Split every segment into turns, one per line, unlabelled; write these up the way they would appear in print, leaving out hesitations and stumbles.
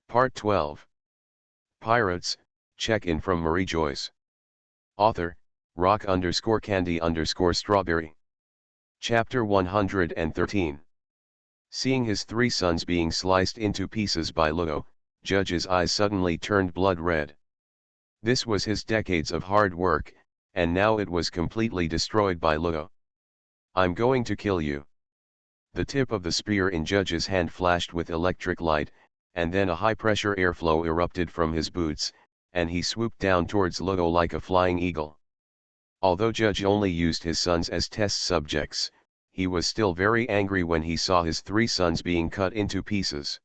Part 12. Pirates, check-in from Mariejois. Author, rock_candy_strawberry. Chapter 113. Seeing his three sons being sliced into pieces by Lugo, Judge's eyes suddenly turned blood red. This was his decades of hard work, and now it was completely destroyed by Lugo. "I'm going to kill you." The tip of the spear in Judge's hand flashed with electric light, and then a high-pressure airflow erupted from his boots, and he swooped down towards Lugo like a flying eagle. Although Judge only used his sons as test subjects, he was still very angry when he saw his three sons being cut into pieces.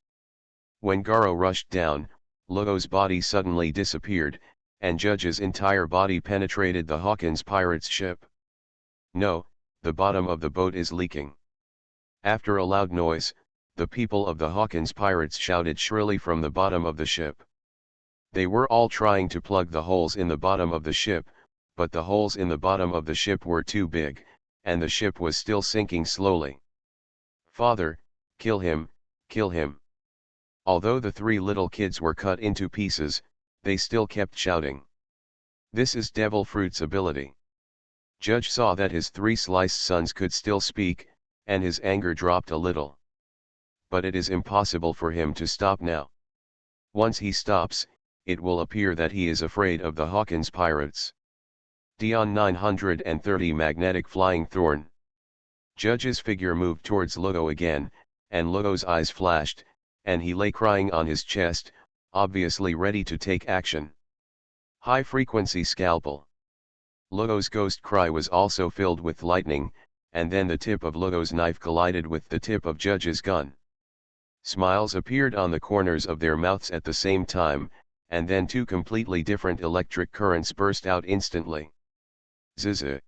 When Garo rushed down, Lugo's body suddenly disappeared, and Judge's entire body penetrated the Hawkins pirate's ship. "No, the bottom of the boat is leaking." After a loud noise, the people of the Hawkins pirates shouted shrilly from the bottom of the ship. They were all trying to plug the holes in the bottom of the ship, but the holes in the bottom of the ship were too big, and the ship was still sinking slowly. "Father, kill him, kill him." Although the three little kids were cut into pieces, they still kept shouting. This is Devil Fruit's ability. Judge saw that his three sliced sons could still speak, and his anger dropped a little. But it is impossible for him to stop now. Once he stops, it will appear that he is afraid of the Hawkins pirates. Dion 930 Magnetic Flying Thorn. Judge's figure moved towards Lugo again, and Lugo's eyes flashed, and he lay crying on his chest, obviously ready to take action. High-frequency scalpel. Lugo's ghost cry was also filled with lightning, and then the tip of Lugo's knife collided with the tip of Judge's gun. Smiles appeared on the corners of their mouths at the same time, and then two completely different electric currents burst out instantly. Zzz.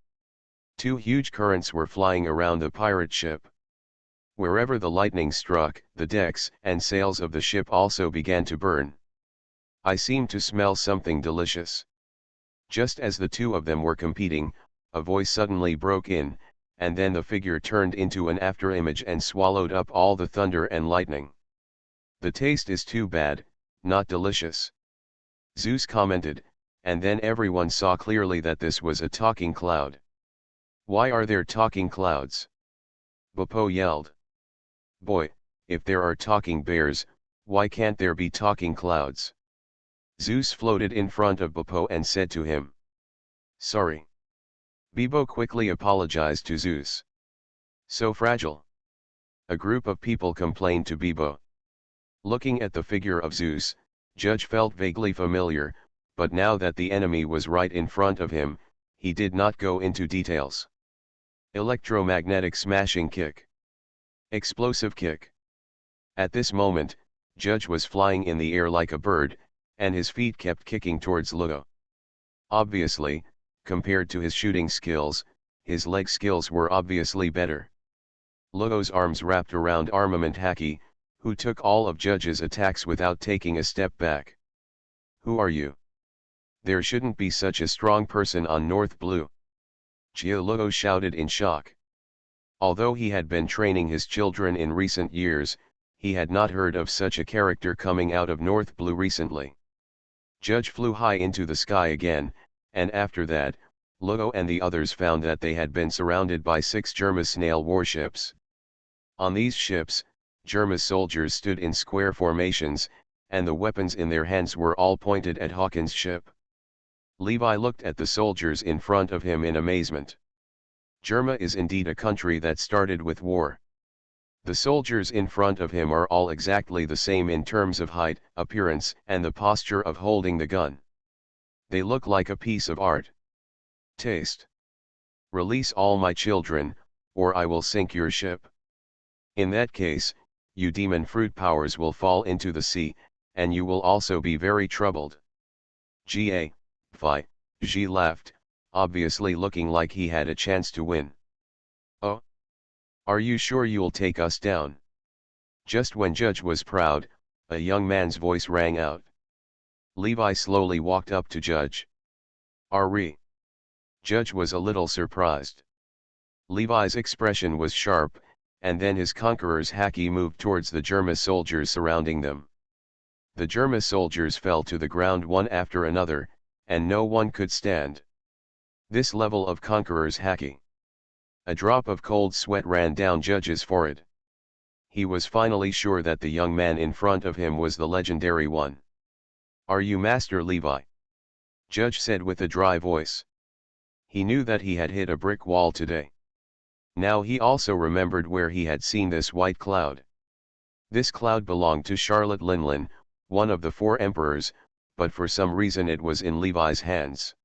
Two huge currents were flying around the pirate ship. Wherever the lightning struck, the decks and sails of the ship also began to burn. "I seem to smell something delicious." Just as the two of them were competing, a voice suddenly broke in, and then the figure turned into an afterimage and swallowed up all the thunder and lightning. "The taste is too bad, not delicious," Zeus commented, and then everyone saw clearly that this was a talking cloud. "Why are there talking clouds?" Beppo yelled. "Boy, if there are talking bears, why can't there be talking clouds?" Zeus floated in front of Beppo and said to him, "Sorry." Bebo quickly apologized to Zeus. "So fragile." A group of people complained to Bebo. Looking at the figure of Zeus, Judge felt vaguely familiar, but now that the enemy was right in front of him, he did not go into details. Electromagnetic smashing kick. Explosive kick. At this moment, Judge was flying in the air like a bird, and his feet kept kicking towards Lugo. Obviously, compared to his shooting skills, his leg skills were obviously better. Lugo's arms wrapped around Armament Haki, who took all of Judge's attacks without taking a step back. "Who are you? There shouldn't be such a strong person on North Blue." Lugo shouted in shock. Although he had been training his children in recent years, he had not heard of such a character coming out of North Blue recently. Judge flew high into the sky again, and after that, Lugo and the others found that they had been surrounded by 6 German snail warships. On these ships, German soldiers stood in square formations, and the weapons in their hands were all pointed at Hawkins' ship. Levi looked at the soldiers in front of him in amazement. Germa is indeed a country that started with war. The soldiers in front of him are all exactly the same in terms of height, appearance, and the posture of holding the gun. They look like a piece of art. Taste. "Release all my children, or I will sink your ship. In that case, you demon fruit powers will fall into the sea, and you will also be very troubled." Fi, G laughed, obviously looking like he had a chance to win. "Oh? Are you sure you'll take us down?" Just when Judge was proud, a young man's voice rang out. Levi slowly walked up to Judge. "Ari." Judge was a little surprised. Levi's expression was sharp, and then his conqueror's Haki moved towards the German soldiers surrounding them. The German soldiers fell to the ground one after another, and no one could stand. This level of conqueror's hacking. A drop of cold sweat ran down Judge's forehead. He was finally sure that the young man in front of him was the legendary one. "Are you Master Levi?" Judge said with a dry voice. He knew that he had hit a brick wall today. Now he also remembered where he had seen this white cloud. This cloud belonged to Charlotte Linlin, one of the 4 emperors, but for some reason it was in Levi's hands.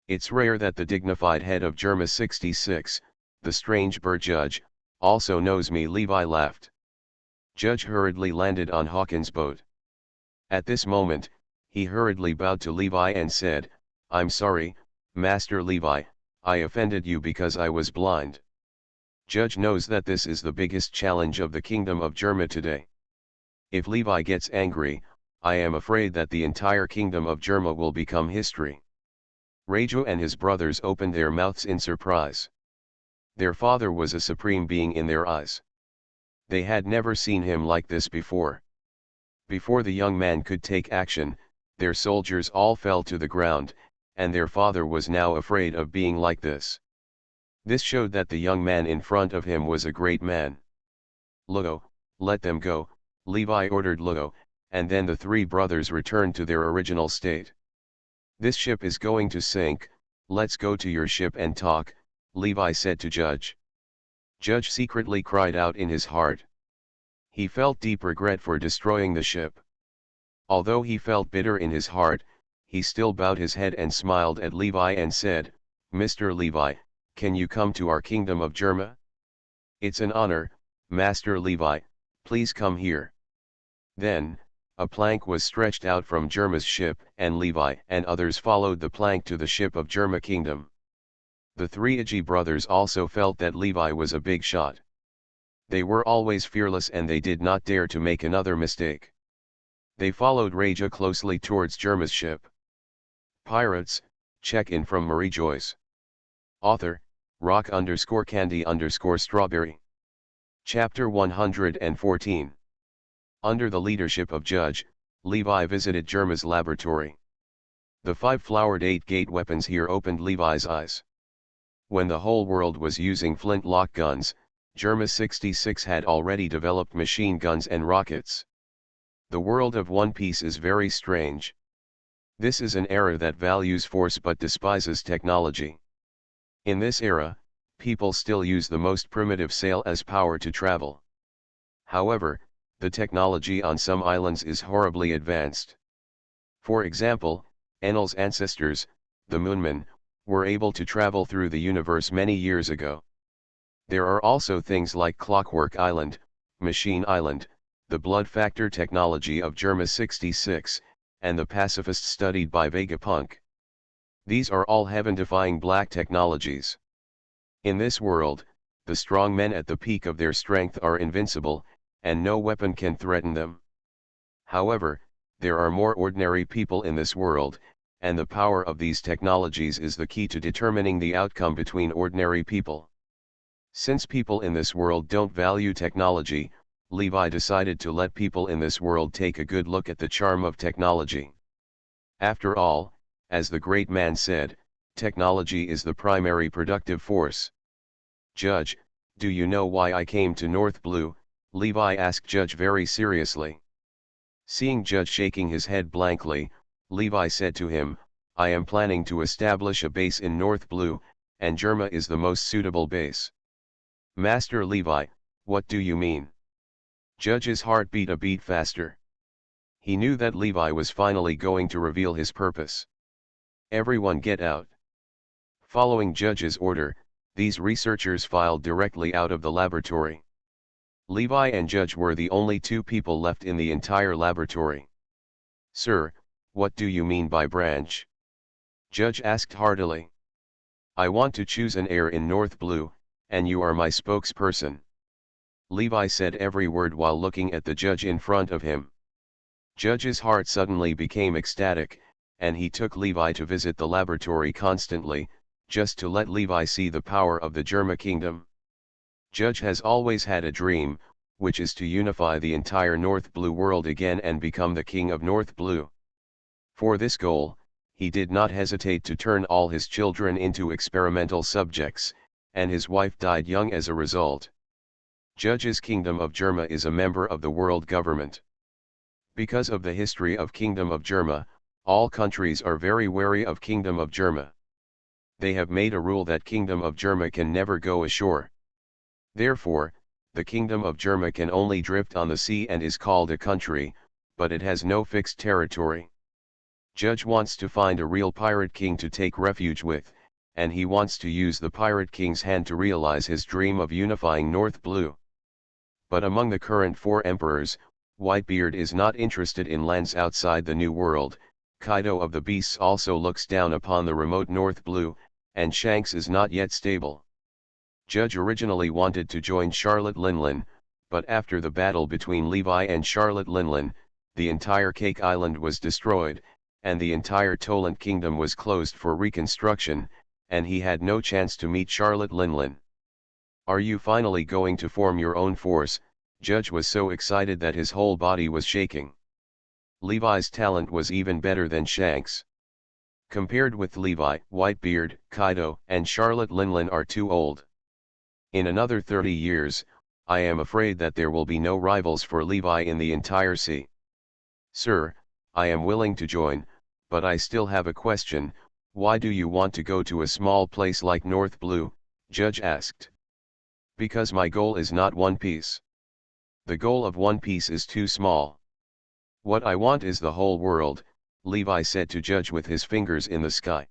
It's rare that the dignified head of Germa 66, the strange bird Judge, also knows me. Levi laughed. Judge hurriedly landed on Hawkins' boat. At this moment, he hurriedly bowed to Levi and said, "I'm sorry, Master Levi, I offended you because I was blind." Judge knows that this is the biggest challenge of the kingdom of Germa today. If Levi gets angry, I am afraid that the entire kingdom of Germa will become history. Mariejois and his brothers opened their mouths in surprise. Their father was a supreme being in their eyes. They had never seen him like this before. Before the young man could take action, their soldiers all fell to the ground, and their father was now afraid of being like this. This showed that the young man in front of him was a great man. "Lugo, let them go," Levi ordered Lugo, and then the 3 brothers returned to their original state. "This ship is going to sink, let's go to your ship and talk," Levi said to Judge. Judge secretly cried out in his heart. He felt deep regret for destroying the ship. Although he felt bitter in his heart, he still bowed his head and smiled at Levi and said, "Mr. Levi, can you come to our kingdom of Germa? It's an honor, Master Levi, please come here." Then, a plank was stretched out from Germa's ship, and Levi and others followed the plank to the ship of Germa Kingdom. The 3 Iji brothers also felt that Levi was a big shot. They were always fearless and they did not dare to make another mistake. They followed Mariejois closely towards Germa's ship. Pirates, check-in from Mariejois. Author, rock_candy_strawberry. Chapter 114. Under the leadership of Judge, Levi visited Germa's laboratory. The 5-flowered 8-gate weapons here opened Levi's eyes. When the whole world was using flintlock guns, Germa 66 had already developed machine guns and rockets. The world of One Piece is very strange. This is an era that values force but despises technology. In this era, people still use the most primitive sail as power to travel. However, the technology on some islands is horribly advanced. For example, Enel's ancestors, the Moonmen, were able to travel through the universe many years ago. There are also things like Clockwork Island, Machine Island, the blood factor technology of Germa 66, and the pacifists studied by Vegapunk. These are all heaven-defying black technologies. In this world, the strong men at the peak of their strength are invincible, and no weapon can threaten them. However, there are more ordinary people in this world, and the power of these technologies is the key to determining the outcome between ordinary people. Since people in this world don't value technology, Levi decided to let people in this world take a good look at the charm of technology. After all, as the great man said, technology is the primary productive force. "Judge, do you know why I came to North Blue?" Levi asked Judge very seriously. Seeing Judge shaking his head blankly, Levi said to him, "I am planning to establish a base in North Blue, and Germa is the most suitable base." "Master Levi, what do you mean?" Judge's heart beat a beat faster. He knew that Levi was finally going to reveal his purpose. "Everyone get out." Following Judge's order, these researchers filed directly out of the laboratory. Levi and Judge were the only 2 people left in the entire laboratory. "Sir, what do you mean by branch?" Judge asked heartily. "I want to choose an heir in North Blue, and you are my spokesperson." Levi said every word while looking at the Judge in front of him. Judge's heart suddenly became ecstatic, and he took Levi to visit the laboratory constantly, just to let Levi see the power of the Germa kingdom. Judge has always had a dream, which is to unify the entire North Blue world again and become the king of North Blue. For this goal, he did not hesitate to turn all his children into experimental subjects, and his wife died young as a result. Judge's Kingdom of Germa is a member of the world government. Because of the history of Kingdom of Germa, all countries are very wary of Kingdom of Germa. They have made a rule that Kingdom of Germa can never go ashore. Therefore, the Kingdom of Germa can only drift on the sea and is called a country, but it has no fixed territory. Judge wants to find a real pirate king to take refuge with, and he wants to use the pirate king's hand to realize his dream of unifying North Blue. But among the current 4 emperors, Whitebeard is not interested in lands outside the New World, Kaido of the Beasts also looks down upon the remote North Blue, and Shanks is not yet stable. Judge originally wanted to join Charlotte Linlin, but after the battle between Levi and Charlotte Linlin, the entire Cake Island was destroyed, and the entire Toland Kingdom was closed for reconstruction, and he had no chance to meet Charlotte Linlin. "Are you finally going to form your own force?" Judge was so excited that his whole body was shaking. Levi's talent was even better than Shanks. Compared with Levi, Whitebeard, Kaido, and Charlotte Linlin are too old. In another 30 years, I am afraid that there will be no rivals for Levi in the entire sea. "Sir, I am willing to join, but I still have a question. Why do you want to go to a small place like North Blue?" Judge asked. "Because my goal is not One Piece. The goal of One Piece is too small. What I want is the whole world," Levi said to Judge with his fingers in the sky.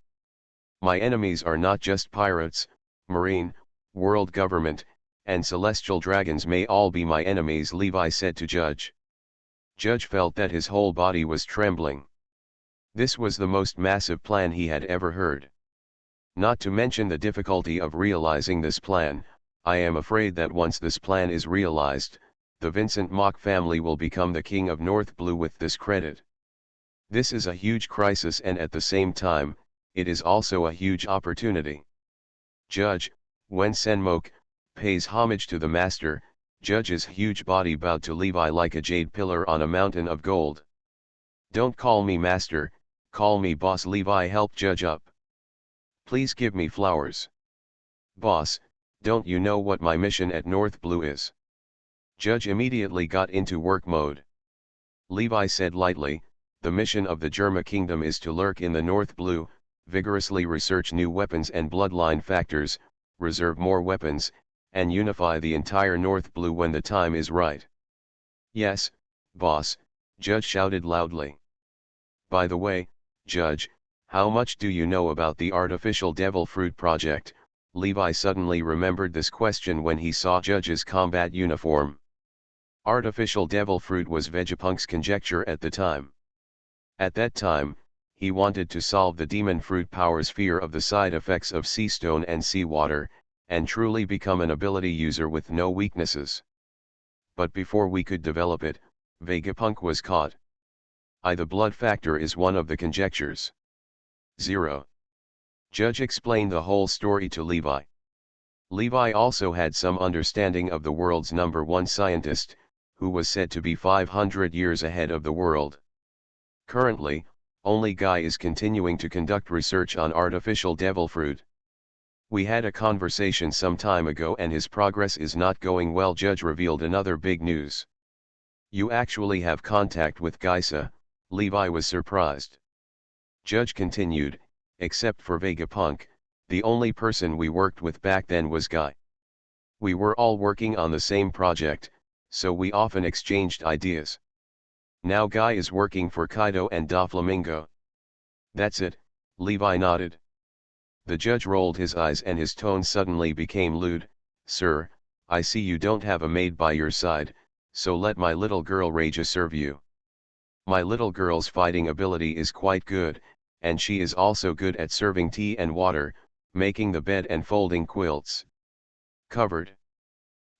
"My enemies are not just pirates, marine, world government, and celestial dragons may all be my enemies," Levi said to Judge. Judge felt that his whole body was trembling. This was the most massive plan he had ever heard. Not to mention the difficulty of realizing this plan, I am afraid that once this plan is realized, the Vincent Mock family will become the king of North Blue with this credit. This is a huge crisis, and at the same time, it is also a huge opportunity. Judge, when Senmoke pays homage to the master, Judge's huge body bowed to Levi like a jade pillar on a mountain of gold. "Don't call me master, call me boss," Levi helped Judge up. "Please give me flowers." "Boss, don't you know what my mission at North Blue is?" Judge immediately got into work mode. Levi said lightly, "The mission of the Germa Kingdom is to lurk in the North Blue, vigorously research new weapons and bloodline factors, reserve more weapons, and unify the entire North Blue when the time is right." "Yes, boss," Judge shouted loudly. "By the way, Judge, how much do you know about the artificial devil fruit project?" Levi suddenly remembered this question when he saw Judge's combat uniform. Artificial devil fruit was Vegapunk's conjecture at the time. At that time, he wanted to solve the demon fruit power's fear of the side effects of sea stone and seawater, and truly become an ability user with no weaknesses. But before we could develop it, Vegapunk was caught. The blood factor is one of the conjectures. 0. Judge explained the whole story to Levi. Levi also had some understanding of the world's #1 scientist, who was said to be 500 years ahead of the world. Currently, only Guy is continuing to conduct research on artificial devil fruit. "We had a conversation some time ago and his progress is not going well," Judge revealed another big news. "You actually have contact with Gaisa?" Levi was surprised. Judge continued, "Except for Vegapunk, the only person we worked with back then was Guy. We were all working on the same project, so we often exchanged ideas. Now Guy is working for Kaido and Doflamingo." "That's it," Levi nodded. The judge rolled his eyes and his tone suddenly became lewd. "Sir, I see you don't have a maid by your side, so let my little girl Raja serve you. My little girl's fighting ability is quite good, and she is also good at serving tea and water, making the bed and folding quilts." "Covered.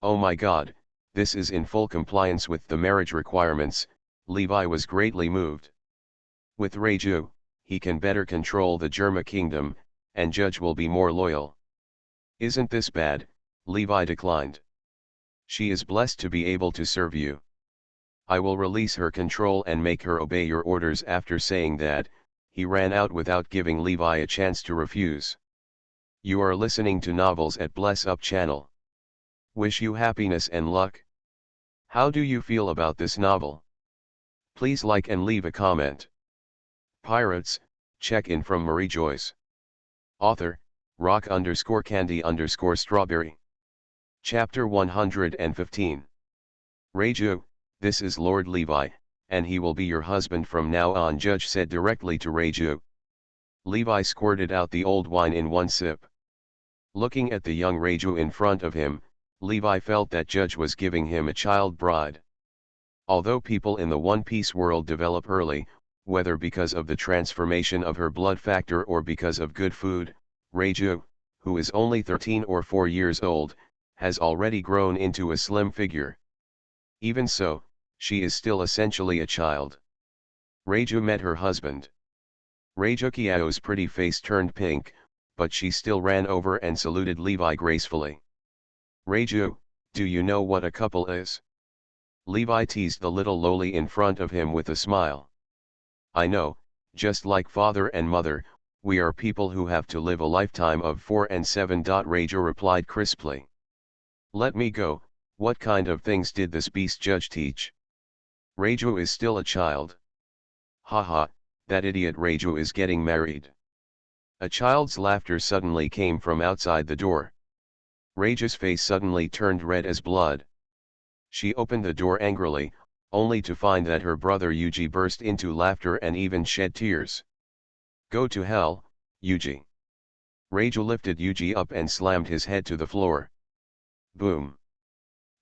Oh my God, this is in full compliance with the marriage requirements." Levi was greatly moved. With Reiju, he can better control the Germa Kingdom, and Judge will be more loyal. "Isn't this bad?" Levi declined. She is blessed to be able to serve you. I will release her control and make her obey your orders." After saying that, he ran out without giving Levi a chance to refuse. You are listening to Novels at Bless Up channel. Wish you happiness and luck. How do you feel about this novel? Please like and leave a comment. Pirates, check-in from Mariejois. Author, rock_candy_strawberry. Chapter 115. Mariejois, this is Lord Levi, and he will be your husband from now on, Judge said directly to Mariejois. Levi squirted out the old wine in one sip. Looking at the young Mariejois in front of him, Levi felt that Judge was giving him a child bride. Although people in the One Piece world develop early, whether because of the transformation of her blood factor or because of good food, Mariejois, who is only 13 or 4 years old, has already grown into a slim figure. Even so, she is still essentially a child. Mariejois met her husband. Mariejoi's pretty face turned pink, but she still ran over and saluted Levi gracefully. Mariejois, do you know what a couple is? Levi teased the little lowly in front of him with a smile. I know, just like father and mother, we are people who have to live a lifetime of 4 and 7. Mariejois replied crisply. Let me go, what kind of things did this beast Judge teach? Mariejois is still a child. Haha, that idiot Mariejois is getting married. A child's laughter suddenly came from outside the door. Mariejoi's face suddenly turned red as blood. She opened the door angrily, only to find that her brother Yuji burst into laughter and even shed tears. Go to hell, Yuji. Mariejois lifted Yuji up and slammed his head to the floor. Boom.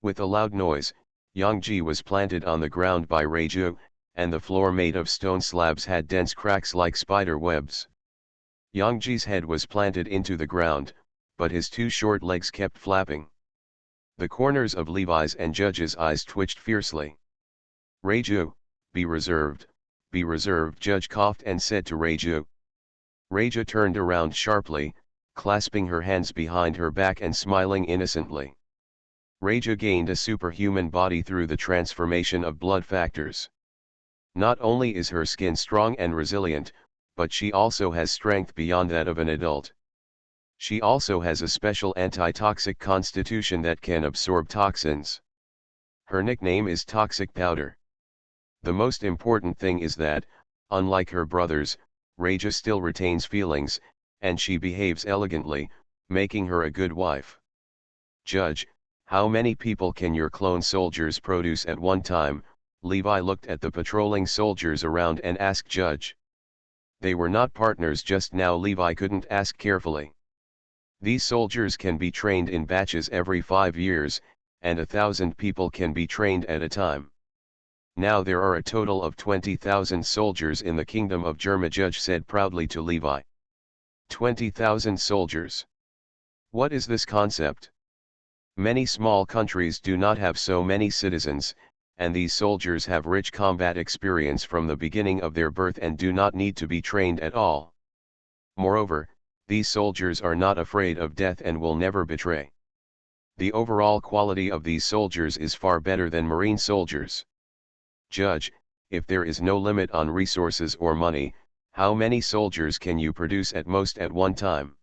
With a loud noise, Yongji was planted on the ground by Mariejois, and the floor made of stone slabs had dense cracks like spider webs. Yongji's head was planted into the ground, but his 2 short legs kept flapping. The corners of Levi's and Judge's eyes twitched fiercely. Mariejois, be reserved, Judge coughed and said to Mariejois. Mariejois turned around sharply, clasping her hands behind her back and smiling innocently. Mariejois gained a superhuman body through the transformation of blood factors. Not only is her skin strong and resilient, but she also has strength beyond that of an adult. She also has a special anti-toxic constitution that can absorb toxins. Her nickname is Toxic Powder. The most important thing is that, unlike her brothers, Mariejois still retains feelings, and she behaves elegantly, making her a good wife. Judge, how many people can your clone soldiers produce at one time? Levi looked at the patrolling soldiers around and asked Judge. They were not partners just now. Levi couldn't ask carefully. These soldiers can be trained in batches every 5 years, and 1,000 people can be trained at a time. Now there are a total of 20,000 soldiers in the Kingdom of Germa, Judge said proudly to Levi. 20,000 soldiers. What is this concept? Many small countries do not have so many citizens, and these soldiers have rich combat experience from the beginning of their birth and do not need to be trained at all. Moreover, these soldiers are not afraid of death and will never betray. The overall quality of these soldiers is far better than Marine soldiers. Judge, if there is no limit on resources or money, how many soldiers can you produce at most at one time?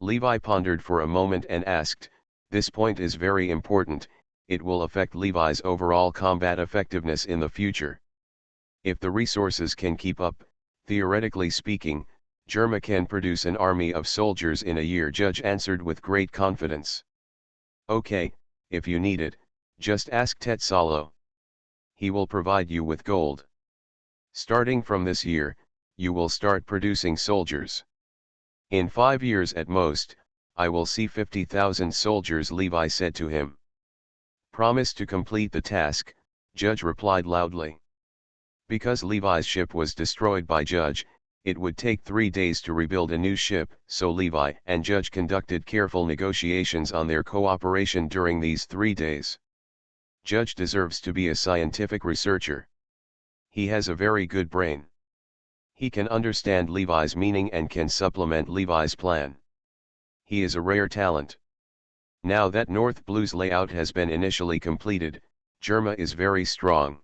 Levi pondered for a moment and asked, this point is very important, it will affect Levi's overall combat effectiveness in the future. If the resources can keep up, theoretically speaking, Germa can produce an army of soldiers in a year, Judge answered with great confidence. Okay, if you need it, just ask Tetsalo. He will provide you with gold. Starting from this year, you will start producing soldiers. In 5 years at most, I will see 50,000 soldiers, Levi said to him. Promise to complete the task, Judge replied loudly. Because Levi's ship was destroyed by Judge, it would take 3 days to rebuild a new ship, so Levi and Judge conducted careful negotiations on their cooperation during these 3 days. Judge deserves to be a scientific researcher. He has a very good brain. He can understand Levi's meaning and can supplement Levi's plan. He is a rare talent. Now that North Blue's layout has been initially completed, Germa is very strong.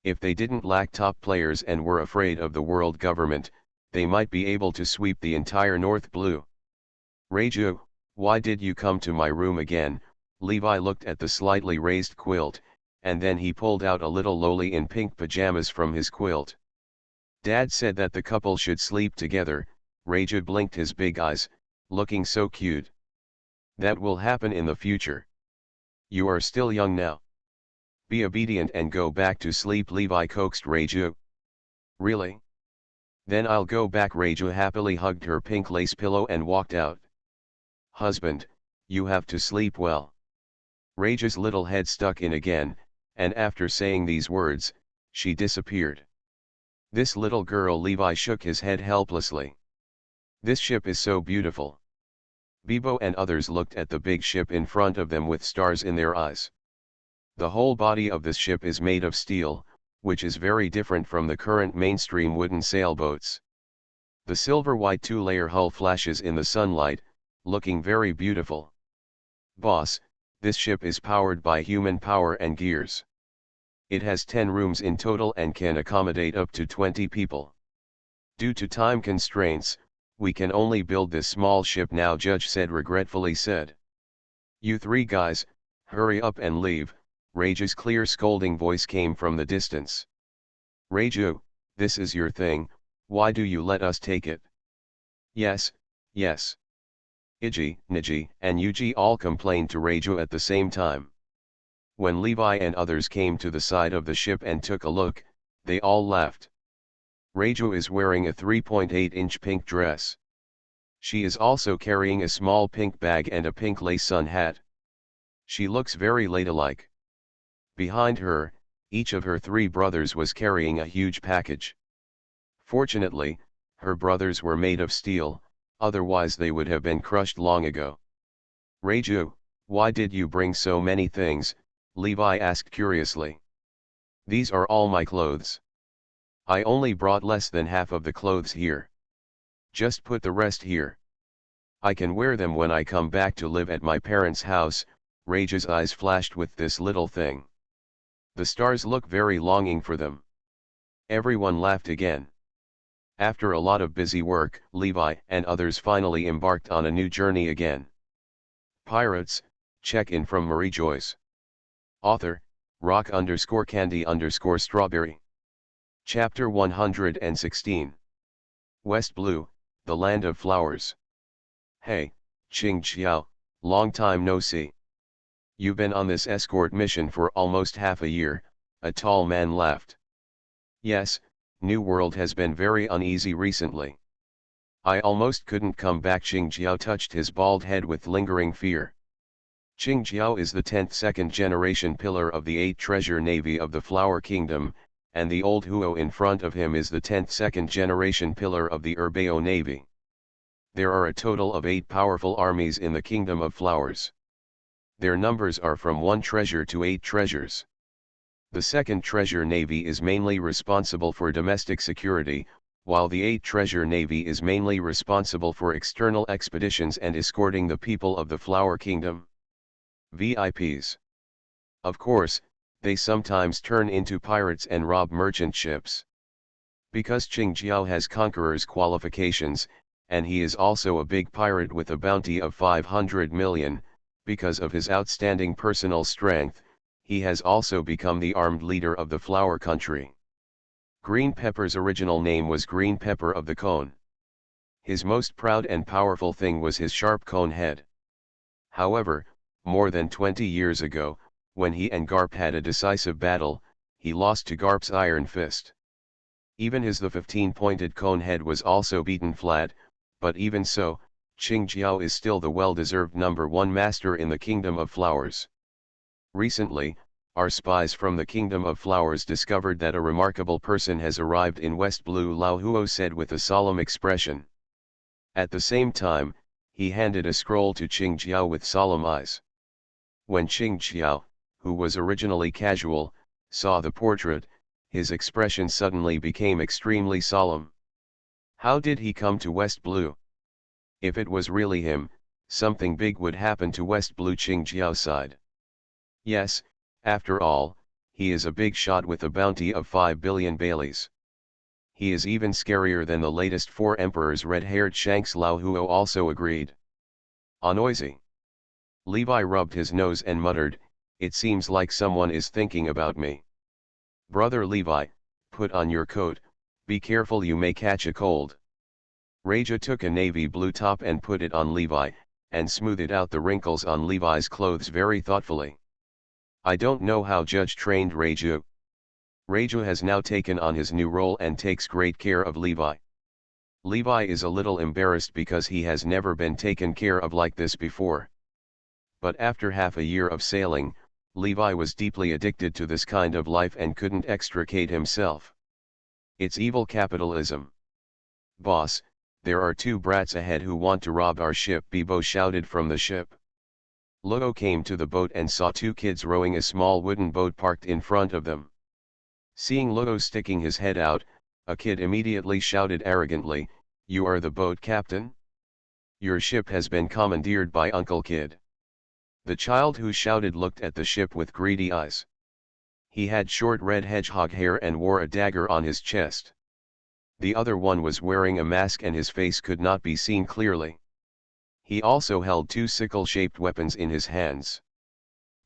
If they didn't lack top players and were afraid of the world government, they might be able to sweep the entire North Blue. Mariejois, why did you come to my room again? Levi looked at the slightly raised quilt, and then he pulled out a little loli in pink pajamas from his quilt. Dad said that the couple should sleep together. Mariejois blinked his big eyes, looking so cute. That will happen in the future. You are still young now. Be obedient and go back to sleep, Levi coaxed Mariejois. Really? Then I'll go back. Mariejois happily hugged her pink lace pillow and walked out. Husband, you have to sleep well. Mariejoi's little head stuck in again, and after saying these words, she disappeared. This little girl. Levi shook his head helplessly. This ship is so beautiful. Bibo and others looked at the big ship in front of them with stars in their eyes. The whole body of this ship is made of steel, which is very different from the current mainstream wooden sailboats. The silver-white two-layer hull flashes in the sunlight, looking very beautiful. Boss, this ship is powered by human power and gears. It has 10 rooms in total and can accommodate up to 20 people. Due to time constraints, we can only build this small ship now, Judge said regretfully said. You three guys, hurry up and leave. Mariejoi's clear scolding voice came from the distance. Mariejois, this is your thing, why do you let us take it? Yes, yes. Iggy, Niji, and Yuji all complained to Mariejois at the same time. When Levi and others came to the side of the ship and took a look, they all laughed. Mariejois is wearing a 3.8-inch pink dress. She is also carrying a small pink bag and a pink lace sun hat. She looks very ladylike. Behind her, each of her 3 brothers was carrying a huge package. Fortunately, her brothers were made of steel, otherwise they would have been crushed long ago. Mariejois, why did you bring so many things? Levi asked curiously. These are all my clothes. I only brought less than half of the clothes here. Just put the rest here. I can wear them when I come back to live at my parents' house. Mariejoi's eyes flashed with this little thing. The stars look very longing for them. Everyone laughed again. After a lot of busy work, Levi and others finally embarked on a new journey again. Pirates, check-in from Mariejois. Author, rock_candy_strawberry. Chapter 116. West Blue, the Land of Flowers. Hey, Qing Xiao, long time no see. You've been on this escort mission for almost half a year, a tall man laughed. Yes, New World has been very uneasy recently. I almost couldn't come back. Qing Xiao touched his bald head with lingering fear. Qing Xiao is the 10th second-generation pillar of the 8th treasure navy of the Flower Kingdom, and the old Huo in front of him is the 10th second-generation pillar of the Urbeo Navy. There are a total of 8 powerful armies in the Kingdom of Flowers. Their numbers are from 1 treasure to 8 treasures. The 2nd treasure navy is mainly responsible for domestic security, while the 8th treasure navy is mainly responsible for external expeditions and escorting the people of the Flower Kingdom. VIPs. Of course, they sometimes turn into pirates and rob merchant ships. Because Qing Xiao has conqueror's qualifications, and he is also a big pirate with a bounty of 500 million, because of his outstanding personal strength, he has also become the armed leader of the Flower Country. Green Pepper's original name was Green Pepper of the Cone. His most proud and powerful thing was his sharp cone head. However, more than 20 years ago, when he and Garp had a decisive battle, he lost to Garp's iron fist. Even his the 15-pointed cone head was also beaten flat, but even so, Qing Xiao is still the well-deserved number 1 master in the Kingdom of Flowers. Recently, our spies from the Kingdom of Flowers discovered that a remarkable person has arrived in West Blue, Lao Huo said with a solemn expression. At the same time, he handed a scroll to Qing Xiao with solemn eyes. When Qing Xiao, who was originally casual, saw the portrait, his expression suddenly became extremely solemn. How did he come to West Blue? If it was really him, something big would happen to West Blue Qingjiao side. Yes, after all, he is a big shot with a bounty of 5 billion Baileys. He is even scarier than the latest 4 emperors. Red-haired Shanks Lao Huo also agreed. Noisy. Levi rubbed his nose and muttered, "It seems like someone is thinking about me. Brother Levi, put on your coat, be careful you may catch a cold." Raja took a navy blue top and put it on Levi, and smoothed out the wrinkles on Levi's clothes very thoughtfully. I don't know how Judge trained Raja. Raja has now taken on his new role and takes great care of Levi. Levi is a little embarrassed because he has never been taken care of like this before. But after half a year of sailing, Levi was deeply addicted to this kind of life and couldn't extricate himself. It's evil capitalism. "Boss, there are 2 brats ahead who want to rob our ship," Bibo shouted from the ship. Luo came to the boat and saw 2 kids rowing a small wooden boat parked in front of them. Seeing Luo sticking his head out, a kid immediately shouted arrogantly, "You are the boat captain? Your ship has been commandeered by Uncle Kid." The child who shouted looked at the ship with greedy eyes. He had short red hedgehog hair and wore a dagger on his chest. The other one was wearing a mask and his face could not be seen clearly. He also held 2 sickle-shaped weapons in his hands.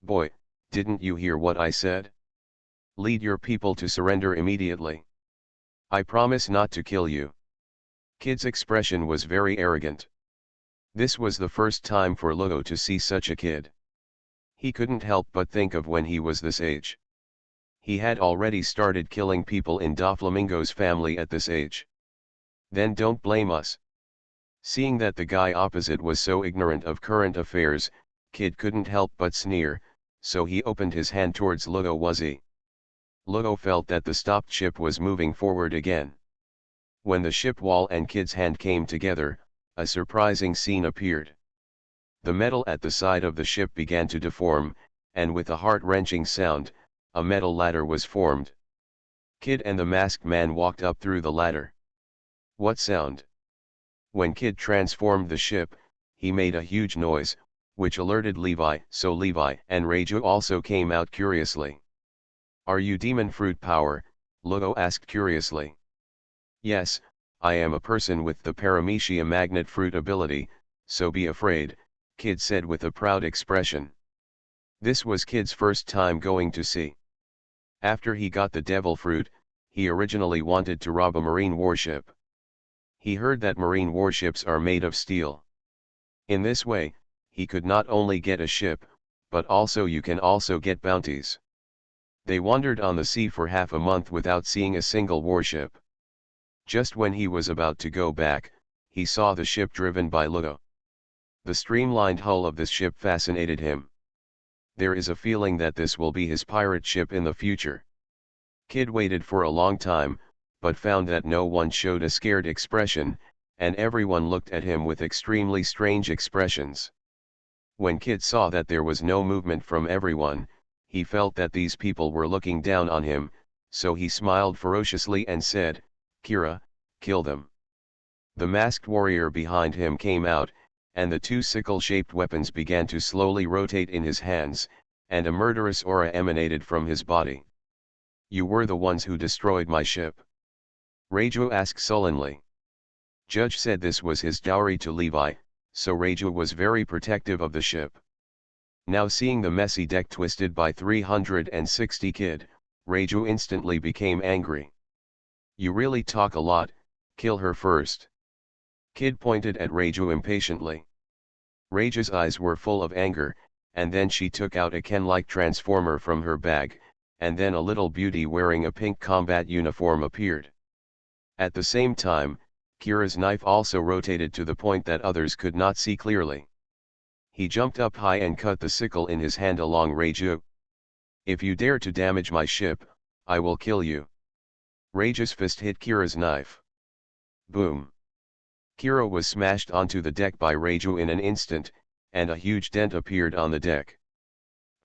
"Boy, didn't you hear what I said? Lead your people to surrender immediately. I promise not to kill you." Kid's expression was very arrogant. This was the first time for Luo to see such a kid. He couldn't help but think of when he was this age. He had already started killing people in Doflamingo's family at this age. Then don't blame us. Seeing that the guy opposite was so ignorant of current affairs, Kid couldn't help but sneer, so he opened his hand towards Luo. Wuzzy. Luo felt that the stopped ship was moving forward again. When the ship wall and Kid's hand came together, a surprising scene appeared. The metal at the side of the ship began to deform, and with a heart-wrenching sound, a metal ladder was formed. Kid and the masked man walked up through the ladder. What sound? When Kid transformed the ship, he made a huge noise, which alerted Levi, so Levi and Raja also came out curiously. "Are you demon fruit power?" Luo asked curiously. "Yes, I am a person with the Paramecia magnet fruit ability, so be afraid," Kid said with a proud expression. This was Kid's first time going to sea. After he got the devil fruit, he originally wanted to rob a marine warship. He heard that marine warships are made of steel. In this way, he could not only get a ship, but also you can also get bounties. They wandered on the sea for half a month without seeing a single warship. Just when he was about to go back, he saw the ship driven by Luo. The streamlined hull of this ship fascinated him. There is a feeling that this will be his pirate ship in the future. Kid waited for a long time, but found that no one showed a scared expression, and everyone looked at him with extremely strange expressions. When Kid saw that there was no movement from everyone, he felt that these people were looking down on him, so he smiled ferociously and said, "Kira, kill them." The masked warrior behind him came out, and the 2 sickle-shaped weapons began to slowly rotate in his hands, and a murderous aura emanated from his body. "You were the ones who destroyed my ship?" Raja asked sullenly. Judge said this was his dowry to Levi, so Raja was very protective of the ship. Now seeing the messy deck twisted by 360 Kid, Raja instantly became angry. "You really talk a lot, kill her first." Kid pointed at Raja impatiently. Raja's eyes were full of anger, and then she took out a Ken-like transformer from her bag, and then a little beauty wearing a pink combat uniform appeared. At the same time, Kira's knife also rotated to the point that others could not see clearly. He jumped up high and cut the sickle in his hand along Raja. "If you dare to damage my ship, I will kill you." Raja's fist hit Kira's knife. Boom! Kira was smashed onto the deck by Raja in an instant, and a huge dent appeared on the deck.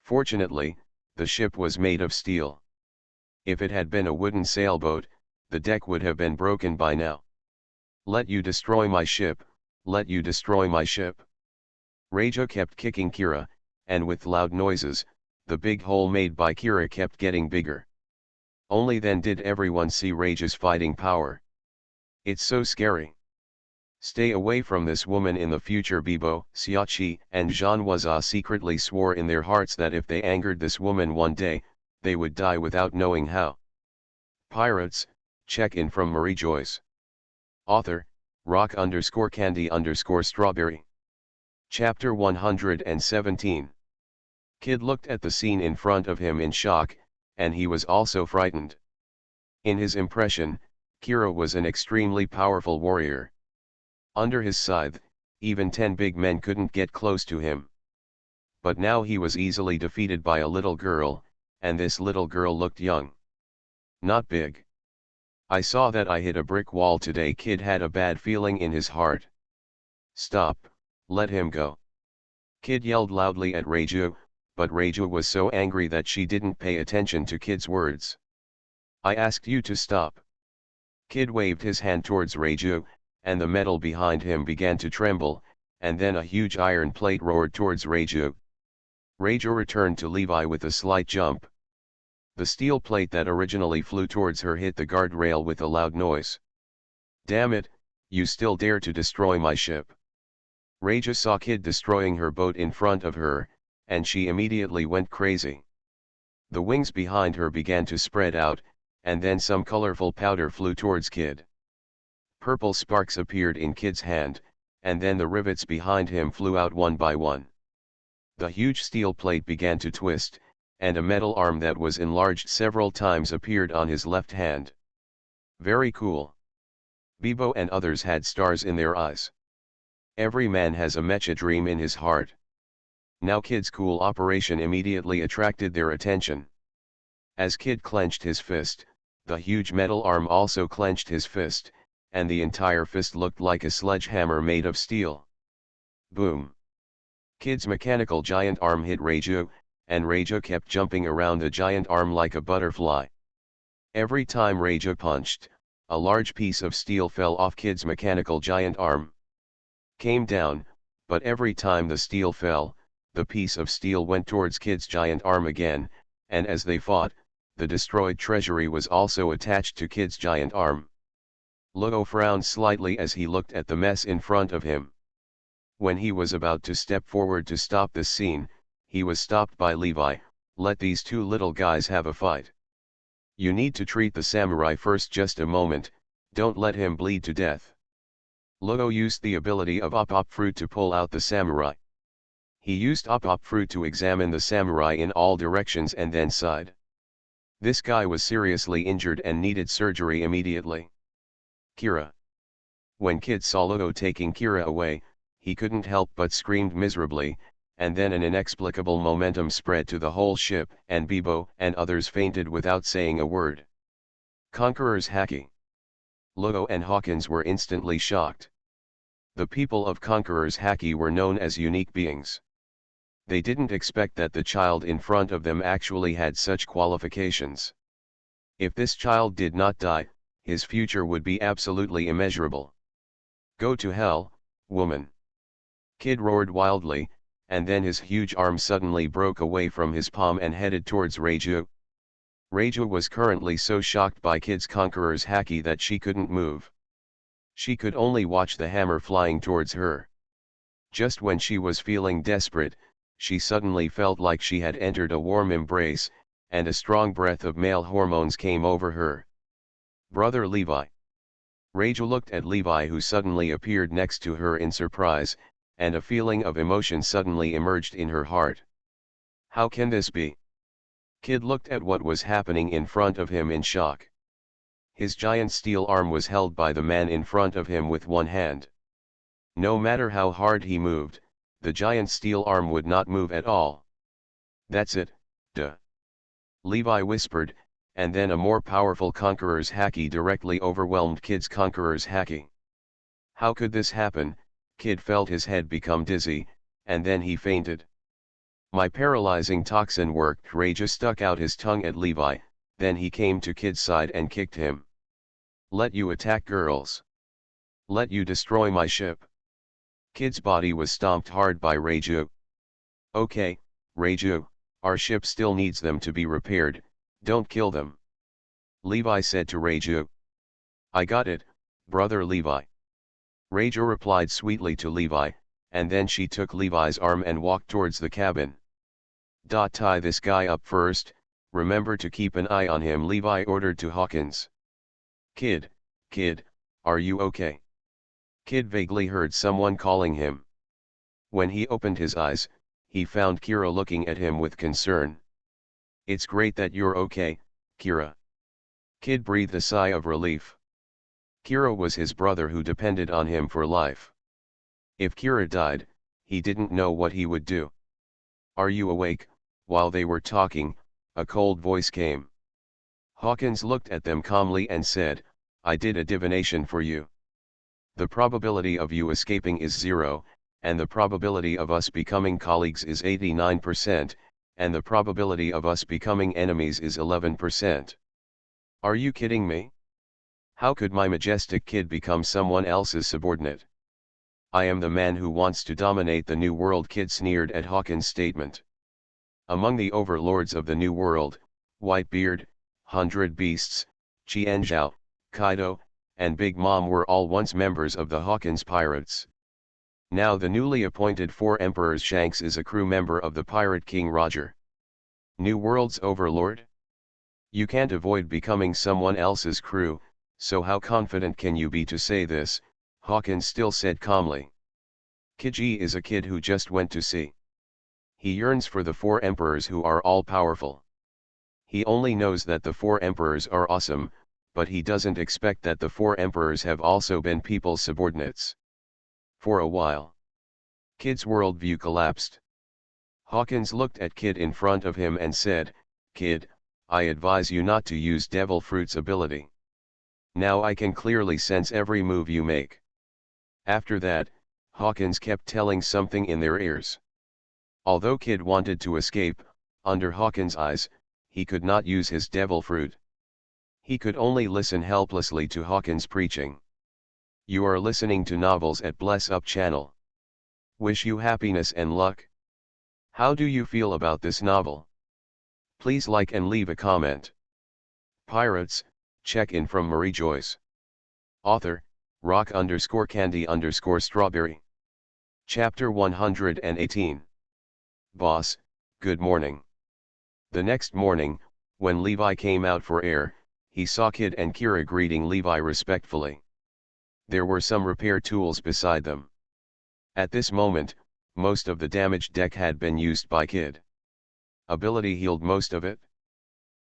Fortunately, the ship was made of steel. If it had been a wooden sailboat, the deck would have been broken by now. "Let you destroy my ship, let you destroy my ship." Mariejois kept kicking Kira, and with loud noises, the big hole made by Kira kept getting bigger. Only then did everyone see Mariejois's fighting power. It's so scary. Stay away from this woman in the future. Bibo, Xiaoqi, and Zhanhua secretly swore in their hearts that if they angered this woman one day, they would die without knowing how. Pirates, check-in from Mariejois. Author, rock_candy_strawberry. Chapter 117. Kid looked at the scene in front of him in shock, and he was also frightened. In his impression, Kira was an extremely powerful warrior. Under his scythe, even 10 big men couldn't get close to him. But now he was easily defeated by a little girl, and this little girl looked young. Not big. I saw that I hit a brick wall today. Kid had a bad feeling in his heart. Stop, let him go. Kid yelled loudly at Mariejois, but Mariejois was so angry that she didn't pay attention to Kid's words. I asked you to stop. Kid waved his hand towards Mariejois, and the metal behind him began to tremble, and then a huge iron plate roared towards Mariejois. Mariejois returned to Levi with a slight jump. The steel plate that originally flew towards her hit the guardrail with a loud noise. Damn it, you still dare to destroy my ship. Mariejois saw Kid destroying her boat in front of her, and she immediately went crazy. The wings behind her began to spread out, and then some colorful powder flew towards Kid. Purple sparks appeared in Kid's hand, and then the rivets behind him flew out one by one. The huge steel plate began to twist, and a metal arm that was enlarged several times appeared on his left hand. Very cool. Bibo and others had stars in their eyes. Every man has a mecha dream in his heart. Now Kid's cool operation immediately attracted their attention. As Kid clenched his fist, the huge metal arm also clenched his fist, and the entire fist looked like a sledgehammer made of steel. Boom! Kid's mechanical giant arm hit Mariejois, and Mariejois kept jumping around the giant arm like a butterfly. Every time Mariejois punched, a large piece of steel fell off Kid's mechanical giant arm. Came down, but every time the steel fell, the piece of steel went towards Kid's giant arm again, and as they fought, the destroyed treasury was also attached to Kid's giant arm. Luo frowned slightly as he looked at the mess in front of him. When he was about to step forward to stop this scene, he was stopped by Levi. Let these two little guys have a fight. You need to treat the samurai first. Just a moment, don't let him bleed to death. Luo used the ability of Op Fruit to pull out the samurai. He used Op Fruit to examine the samurai in all directions and then sighed. This guy was seriously injured and needed surgery immediately. Kira. When Kid saw Luo taking Kira away, he couldn't help but screamed miserably, and then an inexplicable momentum spread to the whole ship, and Bibo and others fainted without saying a word. Conqueror's Haki. Luo and Hawkins were instantly shocked. The people of Conqueror's Haki were known as unique beings. They didn't expect that the child in front of them actually had such qualifications. If this child did not die, his future would be absolutely immeasurable. Go to hell, woman! Kid roared wildly, and then his huge arm suddenly broke away from his palm and headed towards Mariejois. Mariejois was currently so shocked by Kid's Conqueror's Haki that she couldn't move. She could only watch the hammer flying towards her. Just when she was feeling desperate, she suddenly felt like she had entered a warm embrace, and a strong breath of male hormones came over her. Brother Levi. Mariejois looked at Levi, who suddenly appeared next to her in surprise, and a feeling of emotion suddenly emerged in her heart. How can this be? Kid looked at what was happening in front of him in shock. His giant steel arm was held by the man in front of him with one hand. No matter how hard he moved, the giant steel arm would not move at all. That's it, duh. Levi whispered, and then a more powerful Conqueror's Haki directly overwhelmed Kid's Conqueror's Haki. How could this happen? Kid felt his head become dizzy, and then he fainted. My paralyzing toxin worked. Mariejois stuck out his tongue at Levi, then he came to Kid's side and kicked him. Let you attack girls. Let you destroy my ship. Kid's body was stomped hard by Mariejois. Okay, Mariejois, our ship still needs them to be repaired, don't kill them. Levi said to Mariejois. I got it, brother Levi. Mariejois replied sweetly to Levi, and then she took Levi's arm and walked towards the cabin. Tie this guy up first, remember to keep an eye on him, Levi ordered to Hawkins. Kid, are you okay? Kid vaguely heard someone calling him. When he opened his eyes, he found Kira looking at him with concern. It's great that you're okay, Kira. Kid breathed a sigh of relief. Kira was his brother who depended on him for life. If Kira died, he didn't know what he would do. Are you awake? While they were talking, a cold voice came. Hawkins looked at them calmly and said, I did a divination for you. The probability of you escaping is 0, and the probability of us becoming colleagues is 89%, and the probability of us becoming enemies is 11%. Are you kidding me? How could my majestic kid become someone else's subordinate? I am the man who wants to dominate the New World. Kid sneered at Hawkins' statement. Among the overlords of the New World, Whitebeard, 100 Beasts, Qianzhao, Kaido, and Big Mom were all once members of the Hawkins Pirates. Now the newly appointed 4 Emperors Shanks is a crew member of the Pirate King Roger. New World's overlord? You can't avoid becoming someone else's crew, so how confident can you be to say this? Hawkins still said calmly. Kiji is a kid who just went to sea. He yearns for the 4 emperors who are all powerful. He only knows that the 4 emperors are awesome, but he doesn't expect that the 4 emperors have also been people's subordinates. For a while, Kid's worldview collapsed. Hawkins looked at Kid in front of him and said, Kid, I advise you not to use Devil Fruit's ability. Now I can clearly sense every move you make. After that, Hawkins kept telling something in their ears. Although Kid wanted to escape, under Hawkins' eyes, he could not use his Devil Fruit. He could only listen helplessly to Hawkins' preaching. You are listening to Novels at Bless Up channel. Wish you happiness and luck. How do you feel about this novel? Please like and leave a comment. Pirates, check-in from Mariejois. Author, rock_candy_strawberry. Chapter 118. Boss, good morning. The next morning, when Levi came out for air, he saw Kid and Kira greeting Levi respectfully. There were some repair tools beside them. At this moment, most of the damaged deck had been used by Kid. Ability healed most of it.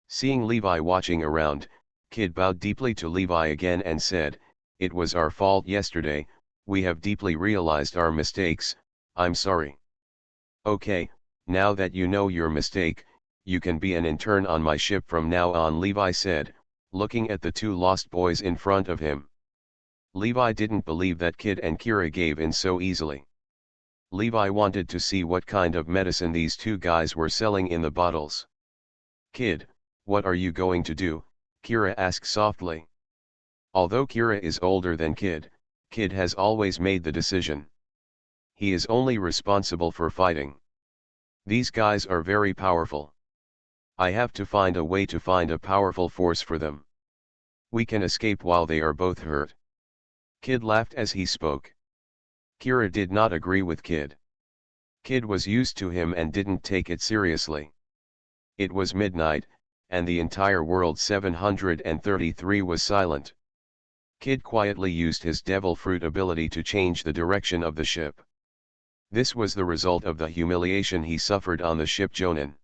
Seeing Levi watching around, Kid bowed deeply to Levi again and said, It was our fault yesterday, we have deeply realized our mistakes, I'm sorry. Okay, now that you know your mistake, you can be an intern on my ship from now on, Levi said, looking at the 2 lost boys in front of him. Levi didn't believe that Kid and Kira gave in so easily. Levi wanted to see what kind of medicine these 2 guys were selling in the bottles. Kid, what are you going to do? Kira asked softly. Although Kira is older than Kid, Kid has always made the decision. He is only responsible for fighting. These guys are very powerful. I have to find a way to find a powerful force for them. We can escape while they are both hurt. Kid laughed as he spoke. Kira did not agree with Kid. Kid was used to him and didn't take it seriously. It was midnight, and the entire world 733 was silent. Kid quietly used his Devil Fruit ability to change the direction of the ship. This was the result of the humiliation he suffered on the ship Jonin.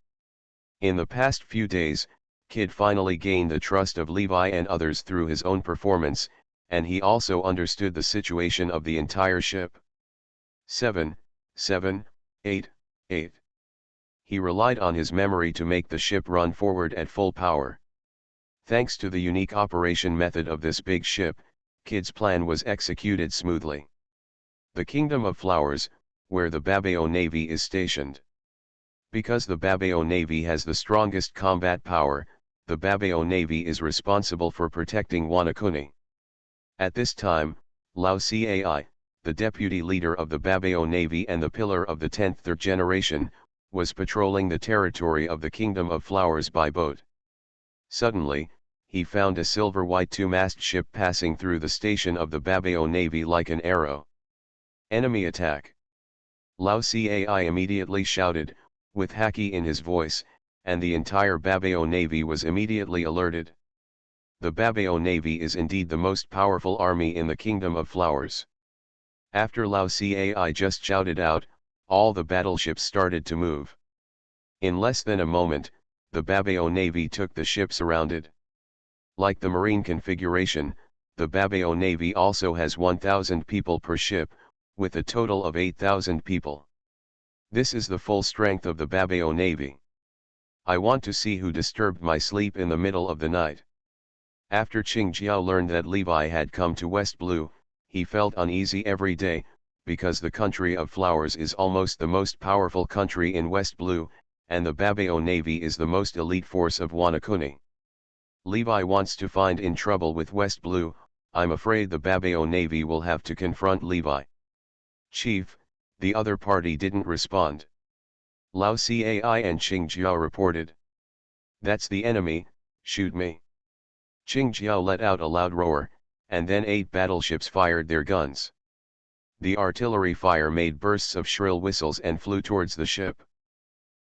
In the past few days, Kid finally gained the trust of Levi and others through his own performance, and he also understood the situation of the entire ship. 7, 7, 8, 8. He relied on his memory to make the ship run forward at full power. Thanks to the unique operation method of this big ship, Kid's plan was executed smoothly. The Kingdom of Flowers, where the Babao Navy is stationed. Because the Babao Navy has the strongest combat power, the Babao Navy is responsible for protecting Wanakuni. At this time, Lao Cai, the deputy leader of the Babao Navy and the pillar of the 10th third generation, was patrolling the territory of the Kingdom of Flowers by boat. Suddenly, he found a silver-white two-mast ship passing through the station of the Babao Navy like an arrow. Enemy attack! Lao Cai immediately shouted, with haki in his voice, and the entire Babao Navy was immediately alerted. The Babao Navy is indeed the most powerful army in the Kingdom of Flowers. After Lao Cai just shouted out, all the battleships started to move. In less than a moment, the Babao Navy took the ship surrounded. Like the marine configuration, the Babao Navy also has 1,000 people per ship, with a total of 8,000 people. This is the full strength of the Babao Navy. I want to see who disturbed my sleep in the middle of the night. After Qingjiao learned that Levi had come to West Blue, he felt uneasy every day, because the country of Flowers is almost the most powerful country in West Blue, and the Babao Navy is the most elite force of Wanakuni. Levi wants to find in trouble with West Blue. I'm afraid the Babao Navy will have to confront Levi. Chief, the other party didn't respond. Lao Cai and Qingjiao reported. That's the enemy, shoot me. Qingjiao let out a loud roar, and then 8 battleships fired their guns. The artillery fire made bursts of shrill whistles and flew towards the ship.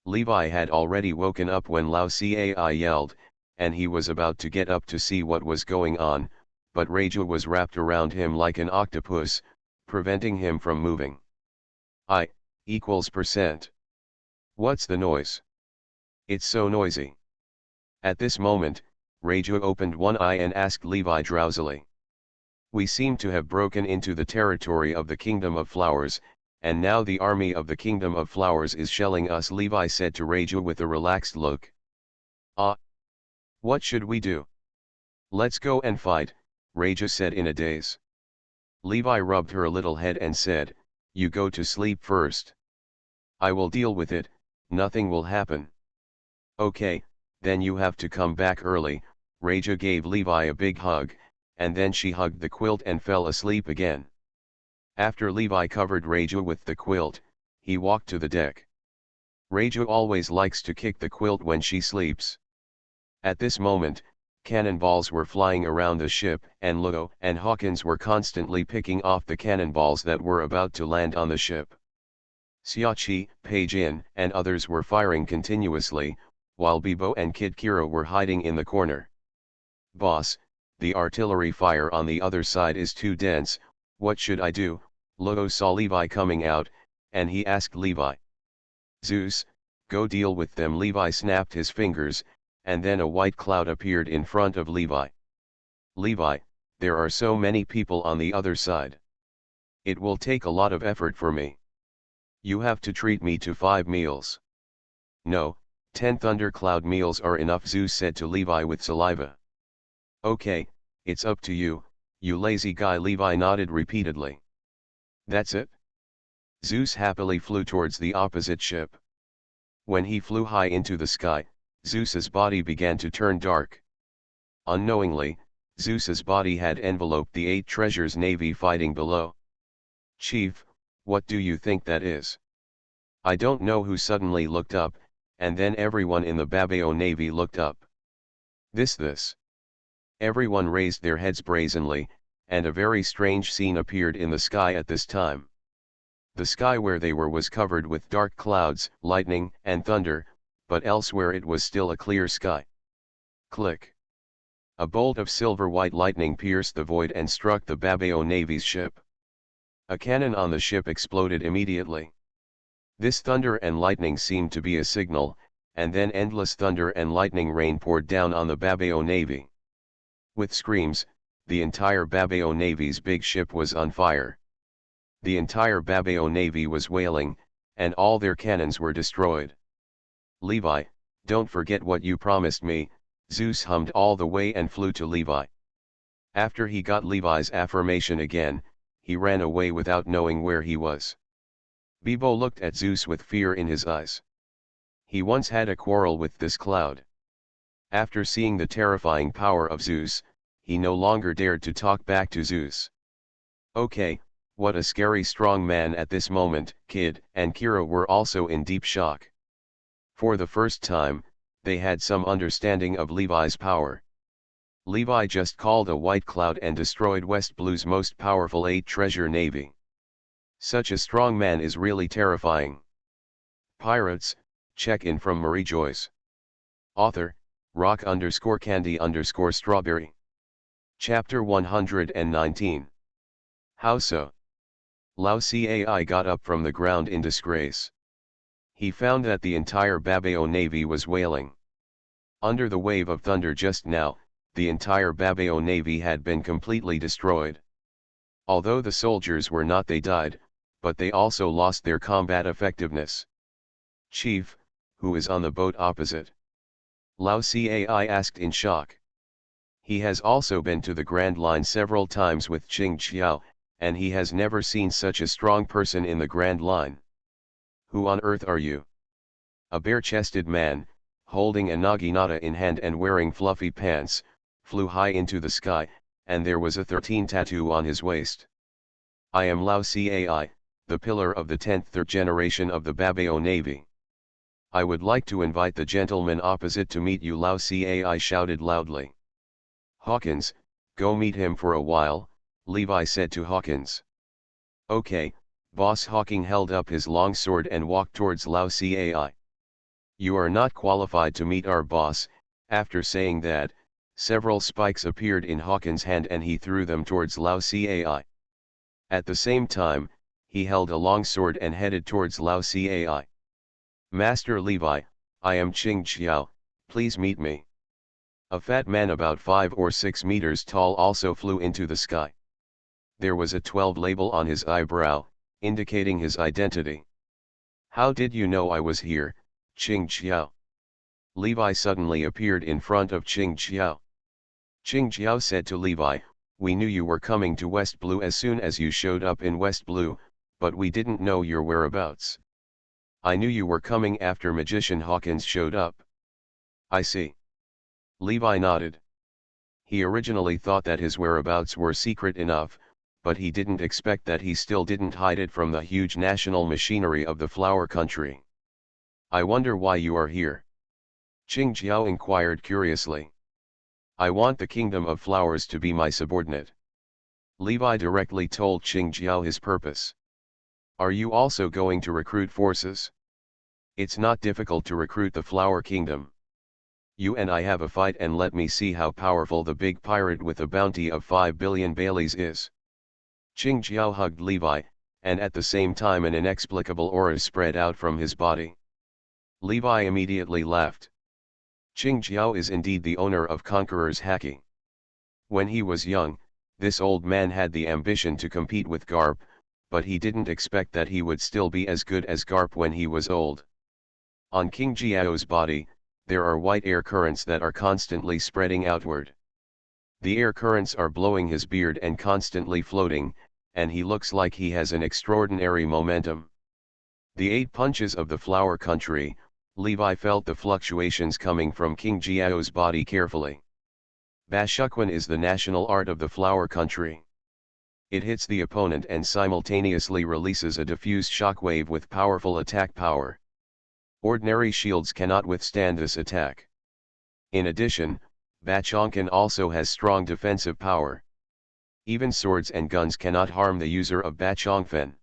Levi had already woken up when Lao Cai yelled, and he was about to get up to see what was going on, but Mariejois was wrapped around him like an octopus, preventing him from moving. %. What's the noise? It's so noisy. At this moment, Mariejois opened one eye and asked Levi drowsily. We seem to have broken into the territory of the Kingdom of Flowers, and now the army of the Kingdom of Flowers is shelling us, Levi said to Mariejois with a relaxed look. What should we do? Let's go and fight, Mariejois said in a daze. Levi rubbed her little head and said, you go to sleep first. I will deal with it, nothing will happen. Okay, then you have to come back early. Mariejois gave Levi a big hug, and then she hugged the quilt and fell asleep again. After Levi covered Mariejois with the quilt, he walked to the deck. Mariejois always likes to kick the quilt when she sleeps. At this moment, cannonballs were flying around the ship, and Luo and Hawkins were constantly picking off the cannonballs that were about to land on the ship. Xiaoqi, Pei Jin, and others were firing continuously, while Bibo and Kid Kiro were hiding in the corner. Boss, the artillery fire on the other side is too dense, what should I do? Luo saw Levi coming out, and he asked Levi. Zeus, go deal with them. Levi snapped his fingers, and then a white cloud appeared in front of Levi. Levi, there are so many people on the other side. It will take a lot of effort for me. You have to treat me to 5 meals. No, 10 thundercloud meals are enough, Zeus said to Levi with saliva. Okay, it's up to you, you lazy guy. Levi nodded repeatedly. That's it? Zeus happily flew towards the opposite ship. When he flew high into the sky, Zeus's body began to turn dark. Unknowingly, Zeus's body had enveloped the 8 treasures navy fighting below. Chief, what do you think that is? I don't know who suddenly looked up, and then everyone in the Babao Navy looked up. This. Everyone raised their heads brazenly, and a very strange scene appeared in the sky at this time. The sky where they were was covered with dark clouds, lightning, and thunder, but elsewhere it was still a clear sky. Click. A bolt of silver-white lightning pierced the void and struck the Babao Navy's ship. A cannon on the ship exploded immediately. This thunder and lightning seemed to be a signal, and then endless thunder and lightning rain poured down on the Babao Navy. With screams, the entire Babao Navy's big ship was on fire. The entire Babao Navy was wailing, and all their cannons were destroyed. Levi, don't forget what you promised me, Zeus hummed all the way and flew to Levi. After he got Levi's affirmation again, he ran away without knowing where he was. Bibo looked at Zeus with fear in his eyes. He once had a quarrel with this cloud. After seeing the terrifying power of Zeus, he no longer dared to talk back to Zeus. Okay, What a scary strong man at this moment. Kid and Kira were also in deep shock. For the first time, they had some understanding of Levi's power. Levi just called a white cloud and destroyed West Blue's most powerful 8 treasure navy. Such a strong man is really terrifying. Pirates, check-in from Mariejois. Author, rock_candy_strawberry. Chapter 119. How so? Lao Cai got up from the ground in disgrace. He found that the entire Babao navy was wailing. Under the wave of thunder just now, the entire Babao navy had been completely destroyed. Although the soldiers were not, they died, but they also lost their combat effectiveness. Chief, who is on the boat opposite? Lao Cai asked in shock. He has also been to the Grand Line several times with Qing Xiao, and he has never seen such a strong person in the Grand Line. Who on earth are you? A bare-chested man, holding a naginata in hand and wearing fluffy pants, flew high into the sky, and there was a 13 tattoo on his waist. I am Lao Cai, the pillar of the 10th third generation of the Babao Navy. I would like to invite the gentleman opposite to meet you, Lao Cai shouted loudly. Hawkins, go meet him for a while, Levi said to Hawkins. Okay, boss. Hawking held up his long sword and walked towards Lao Cai. You are not qualified to meet our boss. After saying that, several spikes appeared in Hawkins' hand and he threw them towards Lao Cai. At the same time, he held a long sword and headed towards Lao Cai. Master Levi, I am Qing Xiao, please meet me. A fat man about 5 or 6 meters tall also flew into the sky. There was a 12 label on his eyebrow, indicating his identity. How did you know I was here, Qing Xiao? Levi suddenly appeared in front of Qing Xiao. Qing Xiao said to Levi, we knew you were coming to West Blue as soon as you showed up in West Blue, but we didn't know your whereabouts. I knew you were coming after Magician Hawkins showed up. I see. Levi nodded. He originally thought that his whereabouts were secret enough, but he didn't expect that he still didn't hide it from the huge national machinery of the flower country. I wonder why you are here? Qing Xiao inquired curiously. I want the kingdom of flowers to be my subordinate. Levi directly told Qing Xiao his purpose. Are you also going to recruit forces? It's not difficult to recruit the flower kingdom. You and I have a fight and let me see how powerful the big pirate with a bounty of 5 billion Baileys is. Qing Xiao hugged Levi, and at the same time an inexplicable aura spread out from his body. Levi immediately laughed. Qing Xiao is indeed the owner of Conqueror's Haki. When he was young, this old man had the ambition to compete with Garp, but he didn't expect that he would still be as good as Garp when he was old. On King Xiao's body, there are white air currents that are constantly spreading outward. The air currents are blowing his beard and constantly floating, and he looks like he has an extraordinary momentum. The 8 punches of the flower country, Levi felt the fluctuations coming from King Xiao's body carefully. Bashuquan is the national art of the flower country. It hits the opponent and simultaneously releases a diffuse shockwave with powerful attack power. Ordinary shields cannot withstand this attack. In addition, Bachonkan also has strong defensive power. Even swords and guns cannot harm the user of Bachongfen.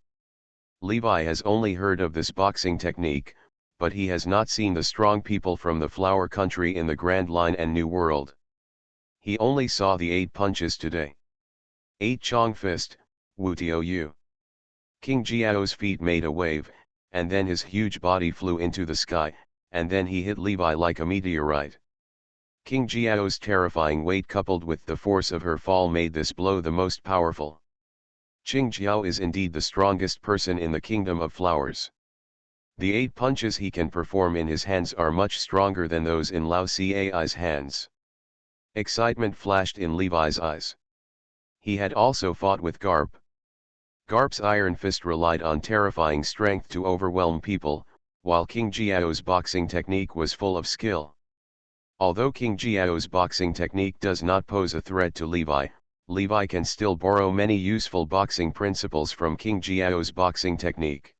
Levi has only heard of this boxing technique, but he has not seen the strong people from the flower country in the Grand Line and New World. He only saw the 8 punches today. 8 Chong Fist, Wu Tio Yu. King Jiao's feet made a wave, and then his huge body flew into the sky, and then he hit Levi like a meteorite. King Jiao's terrifying weight coupled with the force of her fall made this blow the most powerful. Qing Jiao is indeed the strongest person in the Kingdom of Flowers. The 8 punches he can perform in his hands are much stronger than those in Lao Cai's hands. Excitement flashed in Levi's eyes. He had also fought with Garp. Garp's iron fist relied on terrifying strength to overwhelm people, while King Jiao's boxing technique was full of skill. Although King Jiao's boxing technique does not pose a threat to Levi, Levi can still borrow many useful boxing principles from King Jiao's boxing technique.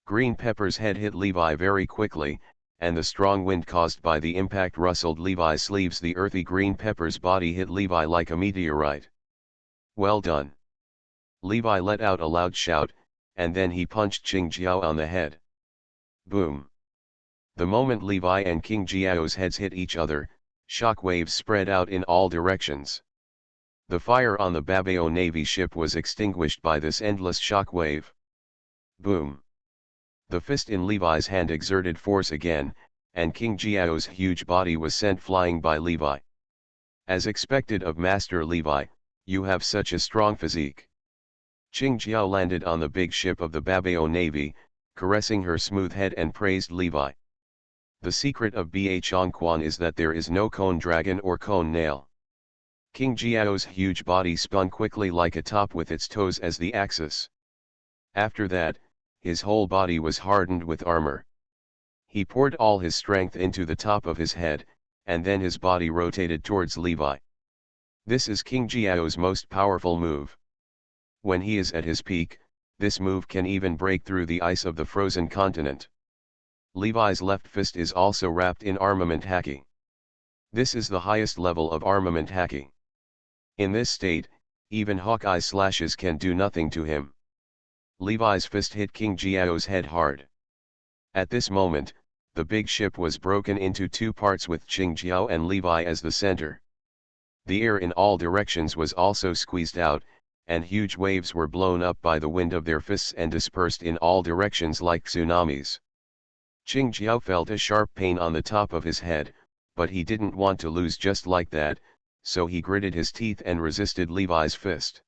Green Pepper's head hit Levi very quickly, and the strong wind caused by the impact rustled Levi's sleeves. The earthy Green Pepper's body hit Levi like a meteorite. Well done. Levi let out a loud shout, and then he punched Qing Jiao on the head. Boom. The moment Levi and King Jiao's heads hit each other, shock waves spread out in all directions. The fire on the Babao Navy ship was extinguished by this endless shock wave. Boom. The fist in Levi's hand exerted force again, and King Jiao's huge body was sent flying by Levi. As expected of Master Levi, you have such a strong physique. Qing Jiao landed on the big ship of the Babao Navy, caressing her smooth head and praised Levi. The secret of Ba Chongquan is that there is no cone dragon or cone nail. King Jiao's huge body spun quickly like a top with its toes as the axis. After that, his whole body was hardened with armor. He poured all his strength into the top of his head, and then his body rotated towards Levi. This is King Jiao's most powerful move. When he is at his peak, this move can even break through the ice of the frozen continent. Levi's left fist is also wrapped in armament haki. This is the highest level of armament haki. In this state, even Hawkeye slashes can do nothing to him. Levi's fist hit King Jiao's head hard. At this moment, the big ship was broken into two parts with Qing Jiao and Levi as the center. The air in all directions was also squeezed out, and huge waves were blown up by the wind of their fists and dispersed in all directions like tsunamis. Qing Jiao felt a sharp pain on the top of his head, but he didn't want to lose just like that, so he gritted his teeth and resisted Levi's fist.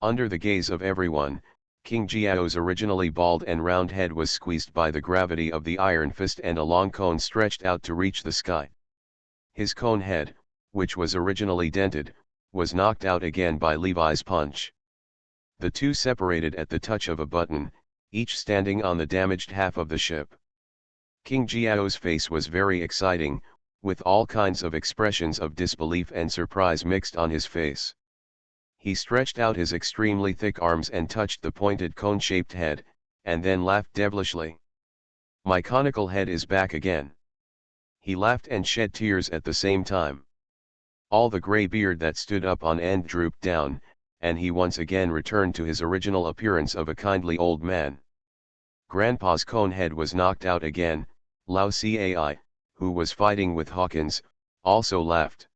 Under the gaze of everyone, King Jiao's originally bald and round head was squeezed by the gravity of the iron fist and a long cone stretched out to reach the sky. His cone head, which was originally dented, was knocked out again by Levi's punch. The two separated at the touch of a button, each standing on the damaged half of the ship. King Jiao's face was very exciting, with all kinds of expressions of disbelief and surprise mixed on his face. He stretched out his extremely thick arms and touched the pointed cone-shaped head, and then laughed devilishly. My conical head is back again. He laughed and shed tears at the same time. All the gray beard that stood up on end drooped down, and he once again returned to his original appearance of a kindly old man. Grandpa's cone head was knocked out again. Lao Cai, who was fighting with Hawkins, also laughed.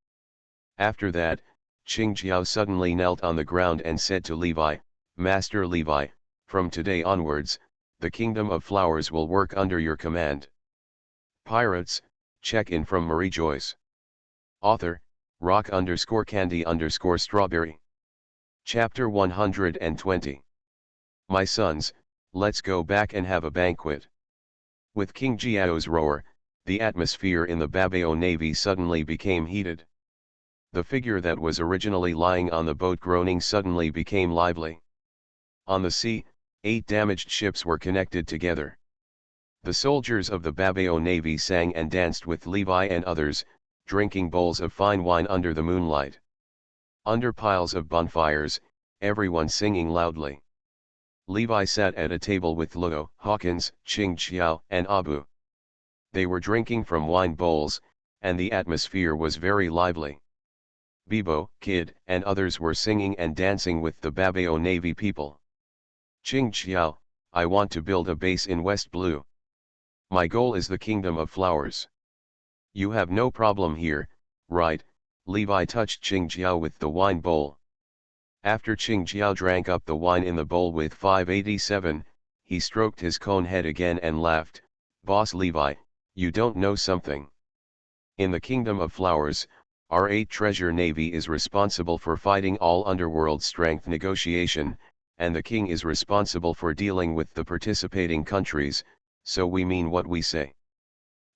After that, Qing Jiao suddenly knelt on the ground and said to Levi, Master Levi, from today onwards, the Kingdom of Flowers will work under your command. Pirates, check in from Mariejois. Author, rock_candy_strawberry. Chapter 120. My sons, let's go back and have a banquet. With King Jiao's roar, the atmosphere in the Babao Navy suddenly became heated. The figure that was originally lying on the boat groaning suddenly became lively. On the sea, 8 damaged ships were connected together. The soldiers of the Babao Navy sang and danced with Levi and others, drinking bowls of fine wine under the moonlight. Under piles of bonfires, everyone singing loudly. Levi sat at a table with Luo, Hawkins, Qing Jiao, and Abu. They were drinking from wine bowls, and the atmosphere was very lively. Bibo, Kid, and others were singing and dancing with the Babao Navy people. Qing Jiao, I want to build a base in West Blue. My goal is the Kingdom of Flowers. You have no problem here, right? Levi touched Qing Jiao with the wine bowl. After Qing Jiao drank up the wine in the bowl with 587, he stroked his cone head again and laughed, Boss Levi, you don't know something. In the Kingdom of Flowers, our 8 treasure navy is responsible for fighting all underworld strength negotiation, and the king is responsible for dealing with the participating countries, so we mean what we say.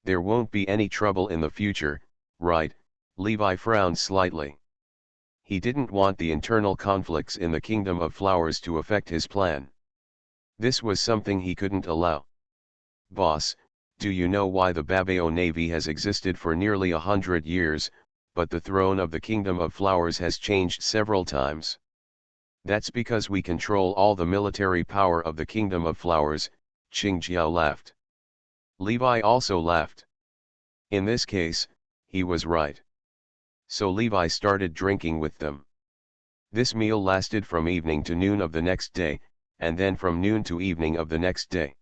There won't be any trouble in the future, right? Levi frowned slightly. He didn't want the internal conflicts in the Kingdom of Flowers to affect his plan. This was something he couldn't allow. Boss, do you know why the Babao Navy has existed for nearly 100 years, but the throne of the Kingdom of Flowers has changed several times. That's because we control all the military power of the Kingdom of Flowers. Qingjiao laughed. Levi also laughed. In this case, he was right. So Levi started drinking with them. This meal lasted from evening to noon of the next day, and then from noon to evening of the next day.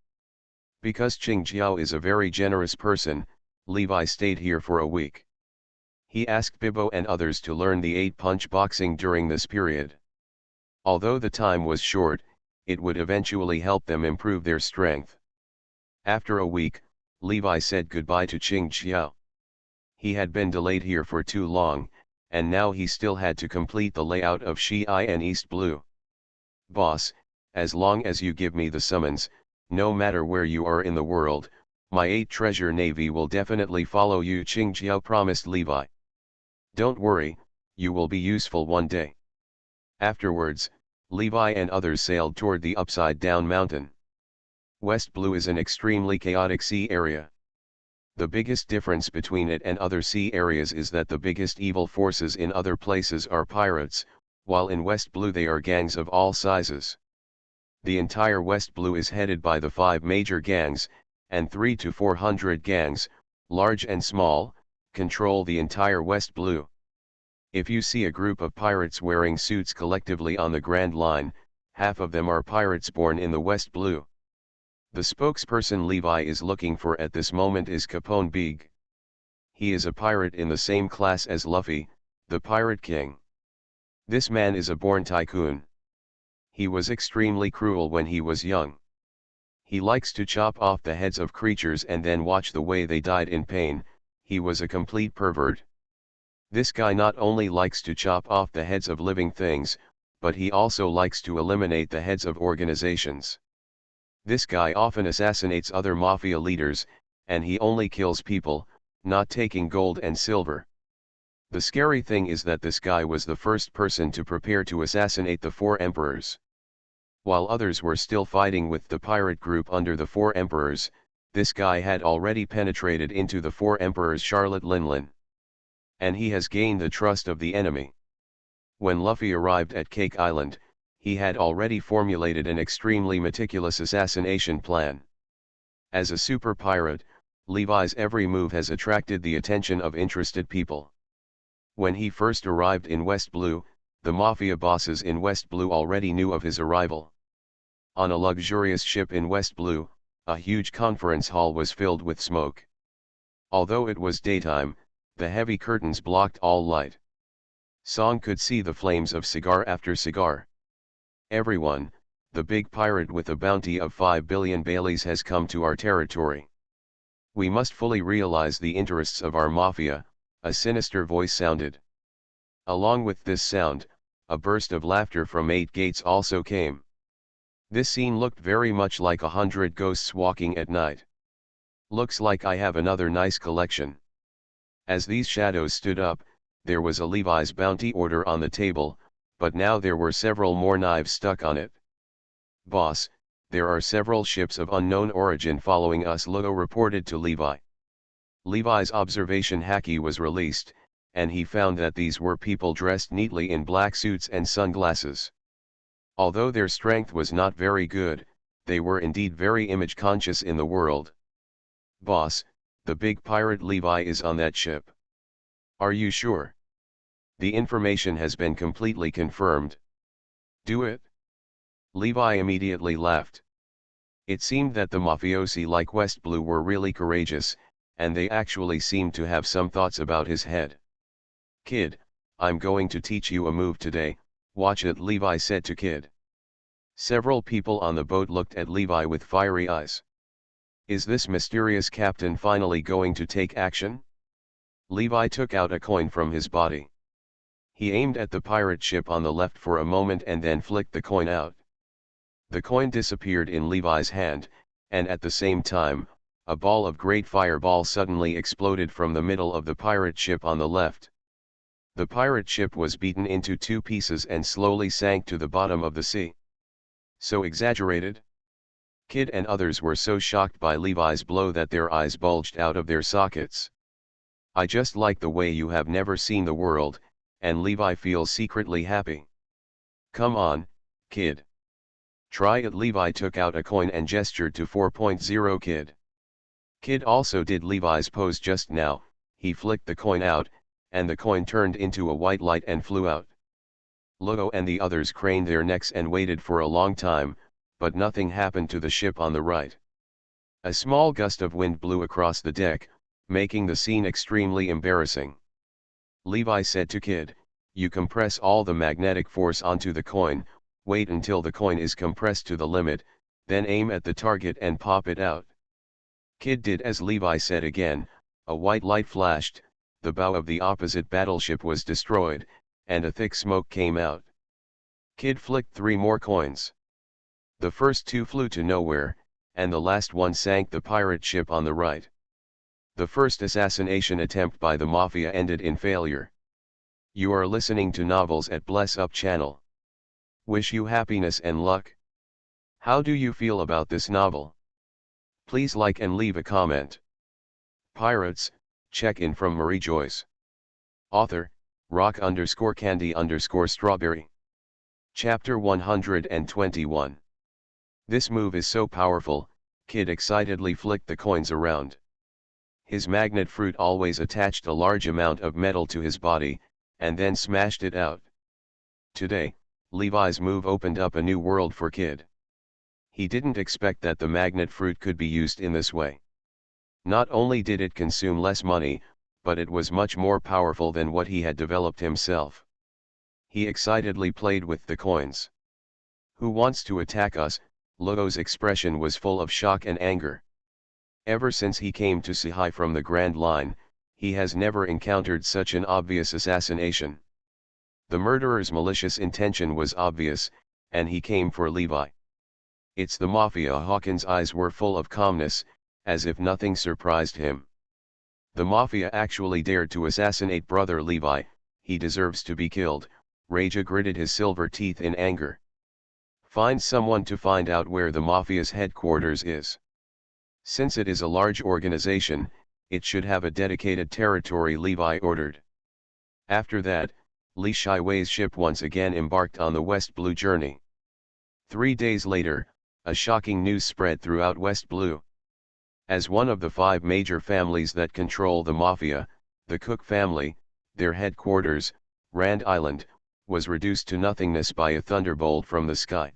Because Qingjiao is a very generous person, Levi stayed here for a week. He asked Bibo and others to learn the 8-punch boxing during this period. Although the time was short, it would eventually help them improve their strength. After a week, Levi said goodbye to Qingjiao. He had been delayed here for too long, and now he still had to complete the layout of Xi'an and East Blue. Boss, as long as you give me the summons, no matter where you are in the world, my 8-treasure navy will definitely follow you, Qingjiao promised Levi. Don't worry, you will be useful one day. Afterwards, Levi and others sailed toward the upside-down mountain. West Blue is an extremely chaotic sea area. The biggest difference between it and other sea areas is that the biggest evil forces in other places are pirates, while in West Blue they are gangs of all sizes. The entire West Blue is headed by the 5 major gangs, and 300 to 400 gangs, large and small, control the entire West Blue. If you see a group of pirates wearing suits collectively on the Grand Line, half of them are pirates born in the West Blue. The spokesperson Levi is looking for at this moment is Capone Big. He is a pirate in the same class as Luffy, the Pirate King. This man is a born tycoon. He was extremely cruel when he was young. He likes to chop off the heads of creatures and then watch the way they died in pain. He was a complete pervert. This guy not only likes to chop off the heads of living things, but he also likes to eliminate the heads of organizations. This guy often assassinates other mafia leaders, and he only kills people, not taking gold and silver. The scary thing is that this guy was the first person to prepare to assassinate the 4 emperors. While others were still fighting with the pirate group under the 4 emperors, this guy had already penetrated into the 4 emperors Charlotte Linlin. And he has gained the trust of the enemy. When Luffy arrived at Cake Island, he had already formulated an extremely meticulous assassination plan. As a super pirate, Levi's every move has attracted the attention of interested people. When he first arrived in West Blue, the mafia bosses in West Blue already knew of his arrival. On a luxurious ship in West Blue, a huge conference hall was filled with smoke. Although it was daytime, the heavy curtains blocked all light. Song could see the flames of cigar after cigar. Everyone, the big pirate with a bounty of 5 billion Baileys has come to our territory. We must fully realize the interests of our mafia, a sinister voice sounded. Along with this sound, a burst of laughter from 8 Gates also came. This scene looked very much like 100 ghosts walking at night. Looks like I have another nice collection. As these shadows stood up, there was a Levi's bounty order on the table, but now there were several more knives stuck on it. Boss, there are several ships of unknown origin following us, Ludo reported to Levi. Levi's observation haki was released, and he found that these were people dressed neatly in black suits and sunglasses. Although their strength was not very good, they were indeed very image conscious in the world. Boss, the big pirate Levi is on that ship. Are you sure? The information has been completely confirmed. Do it? Levi immediately laughed. It seemed that the mafiosi like West Blue were really courageous, and they actually seemed to have some thoughts about his head. Kid, I'm going to teach you a move today, watch it, Levi said to Kid. Several people on the boat looked at Levi with fiery eyes. Is this mysterious captain finally going to take action? Levi took out a coin from his body. He aimed at the pirate ship on the left for a moment and then flicked the coin out. The coin disappeared in Levi's hand, and at the same time, a ball of great fireball suddenly exploded from the middle of the pirate ship on the left. The pirate ship was beaten into 2 pieces and slowly sank to the bottom of the sea. So exaggerated? Kid and others were so shocked by Levi's blow that their eyes bulged out of their sockets. I just like the way you have never seen the world, and Levi feels secretly happy. Come on, kid. Try it. Levi took out a coin and gestured to 4.0 Kid. Kid also did Levi's pose just now. He flicked the coin out, and the coin turned into a white light and flew out. Logo and the others craned their necks and waited for a long time, but nothing happened to the ship on the right. A small gust of wind blew across the deck, making the scene extremely embarrassing. Levi said to Kid, "You compress all the magnetic force onto the coin, wait until the coin is compressed to the limit, then aim at the target and pop it out." Kid did as Levi said again. A white light flashed, the bow of the opposite battleship was destroyed, and a thick smoke came out. Kid flicked 3 more coins. The first 2 flew to nowhere, and the last one sank the pirate ship on the right. The first assassination attempt by the Mafia ended in failure. You are listening to Novels at Bless Up channel. Wish you happiness and luck. How do you feel about this novel? Please like and leave a comment. Pirates, check-in from Mariejois. Author, rock_candy_strawberry. Chapter 121. This move is so powerful, Kid excitedly flicked the coins around. His magnet fruit always attached a large amount of metal to his body, and then smashed it out. Today, Levi's move opened up a new world for Kid. He didn't expect that the magnet fruit could be used in this way. Not only did it consume less money, but it was much more powerful than what he had developed himself. He excitedly played with the coins. Who wants to attack us? Logo's expression was full of shock and anger. Ever since he came to Sci-fi from the Grand Line, he has never encountered such an obvious assassination. The murderer's malicious intention was obvious, and he came for Levi. It's the Mafia. Hawkins' eyes were full of calmness, as if nothing surprised him. The Mafia actually dared to assassinate brother Levi, he deserves to be killed. Mariejois gritted his silver teeth in anger. Find someone to find out where the Mafia's headquarters is. Since it is a large organization, it should have a dedicated territory, Levi ordered. After that, Li Shiwei's ship once again embarked on the West Blue journey. 3 days later, a shocking news spread throughout West Blue. As one of the 5 major families that control the Mafia, the Cook family, their headquarters, Rand Island, was reduced to nothingness by a thunderbolt from the sky.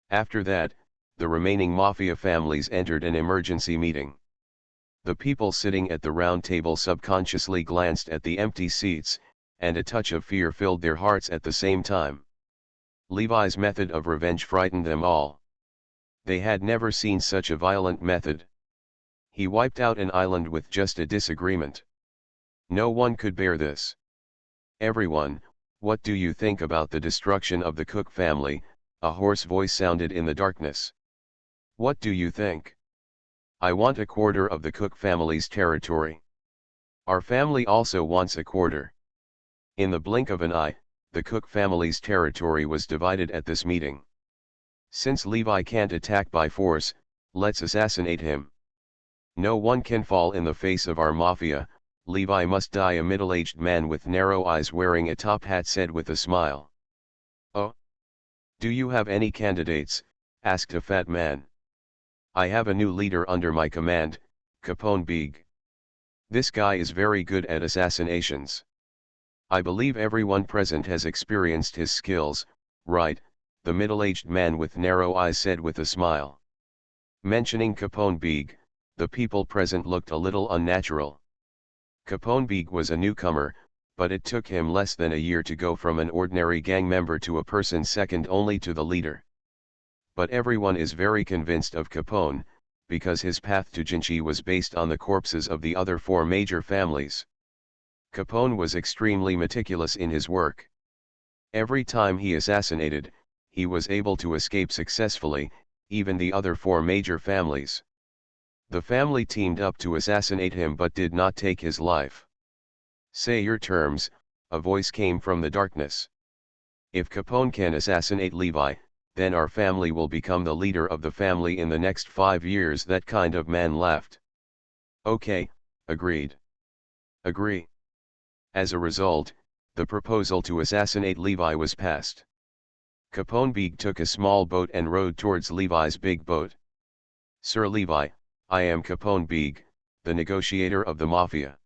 After that, the remaining Mafia families entered an emergency meeting. The people sitting at the round table subconsciously glanced at the empty seats, and a touch of fear filled their hearts at the same time. Levi's method of revenge frightened them all. They had never seen such a violent method. He wiped out an island with just a disagreement. No one could bear this. Everyone, what do you think about the destruction of the Cook family? A hoarse voice sounded in the darkness. What do you think? I want a quarter of the Cook family's territory. Our family also wants a quarter. In the blink of an eye, the Cook family's territory was divided at this meeting. Since Levi can't attack by force, let's assassinate him. No one can fall in the face of our Mafia. Levi must die. A middle-aged man with narrow eyes wearing a top hat said with a smile. Oh? Do you have any candidates? Asked a fat man. I have a new leader under my command, Capone Big. This guy is very good at assassinations. I believe everyone present has experienced his skills, right? The middle-aged man with narrow eyes said with a smile. Mentioning Capone Big, the people present looked a little unnatural. Capone Big was a newcomer, but it took him less than a year to go from an ordinary gang member to a person second only to the leader. But everyone is very convinced of Capone, because his path to Jinchi was based on the corpses of the other 4 major families. Capone was extremely meticulous in his work. Every time he assassinated, he was able to escape successfully, even the other 4 major families. The family teamed up to assassinate him but did not take his life. Say your terms, a voice came from the darkness. If Capone can assassinate Levi, then our family will become the leader of the family in the next 5 years. That kind of man laughed. Okay, agreed. Agree. As a result, the proposal to assassinate Levi was passed. Capone Beg took a small boat and rowed towards Levi's big boat. Sir Levi, I am Capone Beg, the negotiator of the Mafia.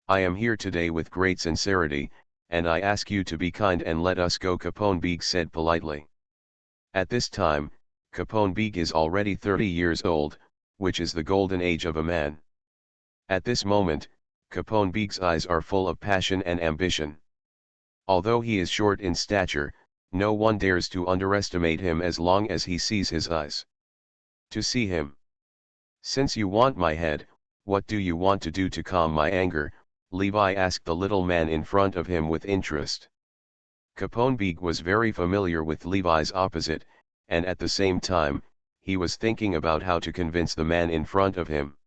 I am here today with great sincerity, and I ask you to be kind and let us go, Capone Beg said politely. At this time, Capone Beg is already 30 years old, which is the golden age of a man. At this moment, Capone Beg's eyes are full of passion and ambition. Although he is short in stature, no one dares to underestimate him as long as he sees his eyes. To see him. Since you want my head, what do you want to do to calm my anger? Levi asked the little man in front of him with interest. Capone Beg was very familiar with Levi's opposite, and at the same time, he was thinking about how to convince the man in front of him.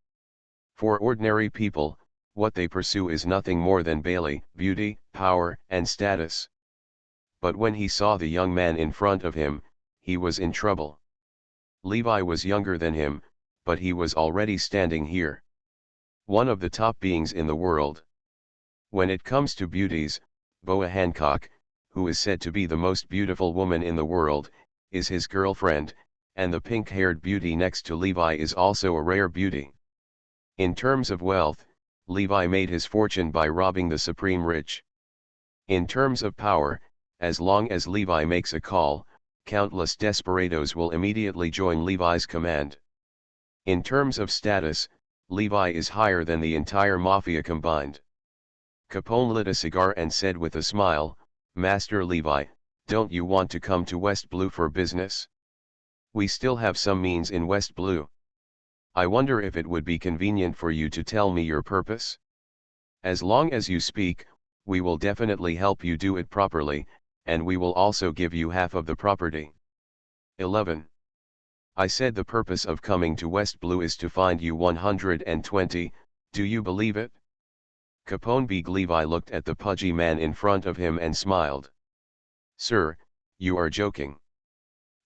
For ordinary people, what they pursue is nothing more than beauty, power, and status. But when he saw the young man in front of him, he was in trouble. Levi was younger than him, but he was already standing here. One of the top beings in the world. When it comes to beauties, Boa Hancock, who is said to be the most beautiful woman in the world, is his girlfriend, and the pink-haired beauty next to Levi is also a rare beauty. In terms of wealth, Levi made his fortune by robbing the supreme rich. In terms of power, as long as Levi makes a call, countless desperados will immediately join Levi's command. In terms of status, Levi is higher than the entire mafia combined. Capone lit a cigar and said with a smile, Master Levi, don't you want to come to West Blue for business? We still have some means in West Blue. I wonder if it would be convenient for you to tell me your purpose? As long as you speak, we will definitely help you do it properly, and we will also give you half of the property. 11. I said the purpose of coming to West Blue is to find you 120, do you believe it? Capone Beg Levi looked at the pudgy man in front of him and smiled. Sir, you are joking.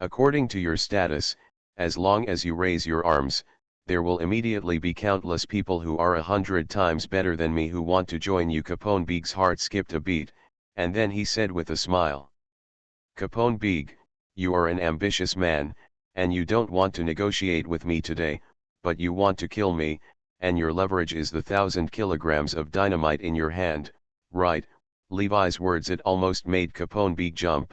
According to your status, as long as you raise your arms, there will immediately be countless people who are 100 times better than me who want to join you. Capone Beg's heart skipped a beat, and then he said with a smile. Capone Beg, you are an ambitious man, and you don't want to negotiate with me today, but you want to kill me, and your leverage is the 1,000 kilograms of dynamite in your hand, right? Levi's words it almost made Capone Beg jump.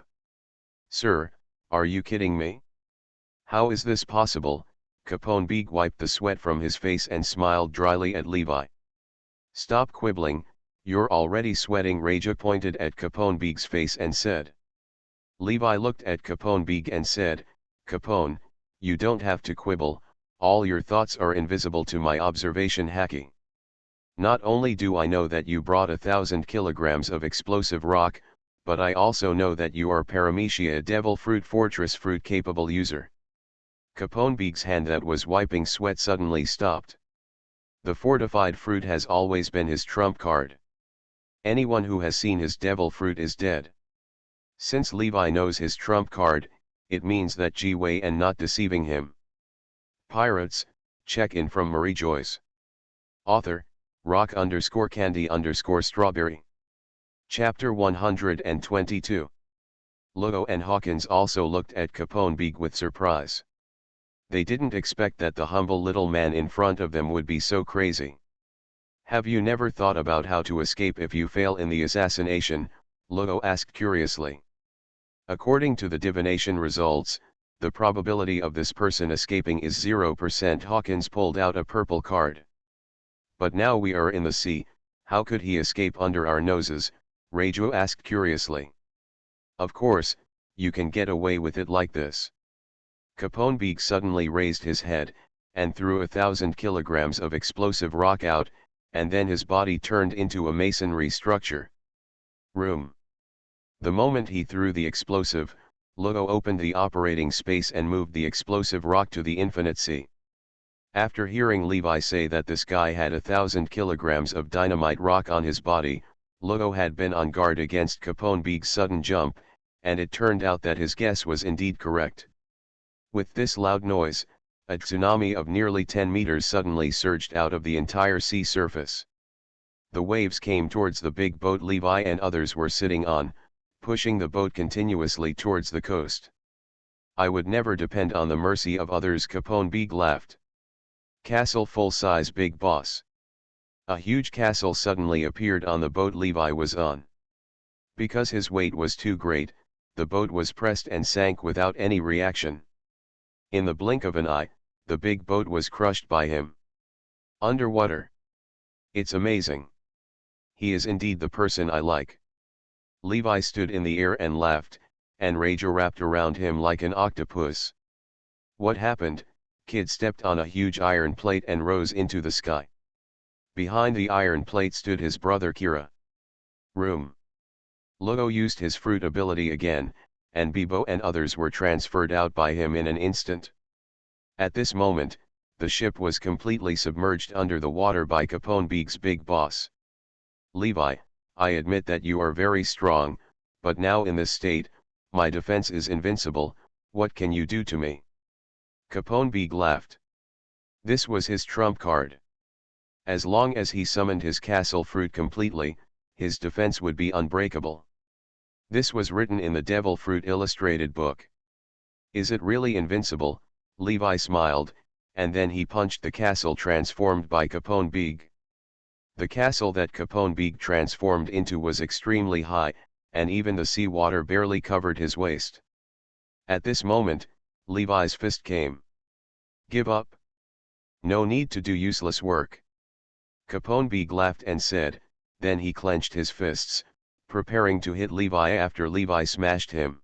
Sir, are you kidding me? How is this possible? Capone Beg wiped the sweat from his face and smiled dryly at Levi. Stop quibbling, you're already sweating. Mariejois pointed at Capone Beg's face and said. Levi looked at Capone Beg and said, Capone, you don't have to quibble, all your thoughts are invisible to my observation. Hacky. Not only do I know that you brought 1,000 kilograms of explosive rock, but I also know that you are Paramecia, a devil fruit fortress fruit capable user. Capone Beg's hand that was wiping sweat suddenly stopped. The fortified fruit has always been his trump card. Anyone who has seen his devil fruit is dead. Since Levi knows his trump card, it means that G-Way and not deceiving him. Pirates, check-in from Mariejois. Author, rock_candy_strawberry. Chapter 122. Lugo and Hawkins also looked at Capone Beg with surprise. They didn't expect that the humble little man in front of them would be so crazy. Have you never thought about how to escape if you fail in the assassination? Lugo asked curiously. According to the divination results, the probability of this person escaping is 0%. Hawkins pulled out a purple card. But now we are in the sea, how could he escape under our noses? Mariejois asked curiously. Of course, you can get away with it like this. Capone Beg suddenly raised his head, and threw 1,000 kilograms of explosive rock out, and then his body turned into a masonry structure. Room. The moment he threw the explosive, Lugo opened the operating space and moved the explosive rock to the infinite sea. After hearing Levi say that this guy had 1,000 kilograms of dynamite rock on his body, Lugo had been on guard against Capone Beg's sudden jump, and it turned out that his guess was indeed correct. With this loud noise, a tsunami of nearly 10 meters suddenly surged out of the entire sea surface. The waves came towards the big boat Levi and others were sitting on, pushing the boat continuously towards the coast. I would never depend on the mercy of others, Capone Big laughed. Castle full-size big boss. A huge castle suddenly appeared on the boat Levi was on. Because his weight was too great, the boat was pressed and sank without any reaction. In the blink of an eye, the big boat was crushed by him. Underwater. It's amazing. He is indeed the person I like. Levi stood in the air and laughed, and rage wrapped around him like an octopus. What happened? Kid stepped on a huge iron plate and rose into the sky. Behind the iron plate stood his brother Kira. Room. Lugo used his fruit ability again, and Bibo and others were transferred out by him in an instant. At this moment, the ship was completely submerged under the water by Capone Big's big boss. Levi, I admit that you are very strong, but now in this state, my defense is invincible. What can you do to me? Capone Big laughed. This was his trump card. As long as he summoned his castle fruit completely, his defense would be unbreakable. This was written in the Devil Fruit illustrated book. Is it really invincible? Levi smiled, and then he punched the castle transformed by Capone Big. The castle that Capone Big transformed into was extremely high, and even the sea water barely covered his waist. At this moment, Levi's fist came. Give up. No need to do useless work. Capone Big laughed and said, then he clenched his fists, preparing to hit Levi after Levi smashed him.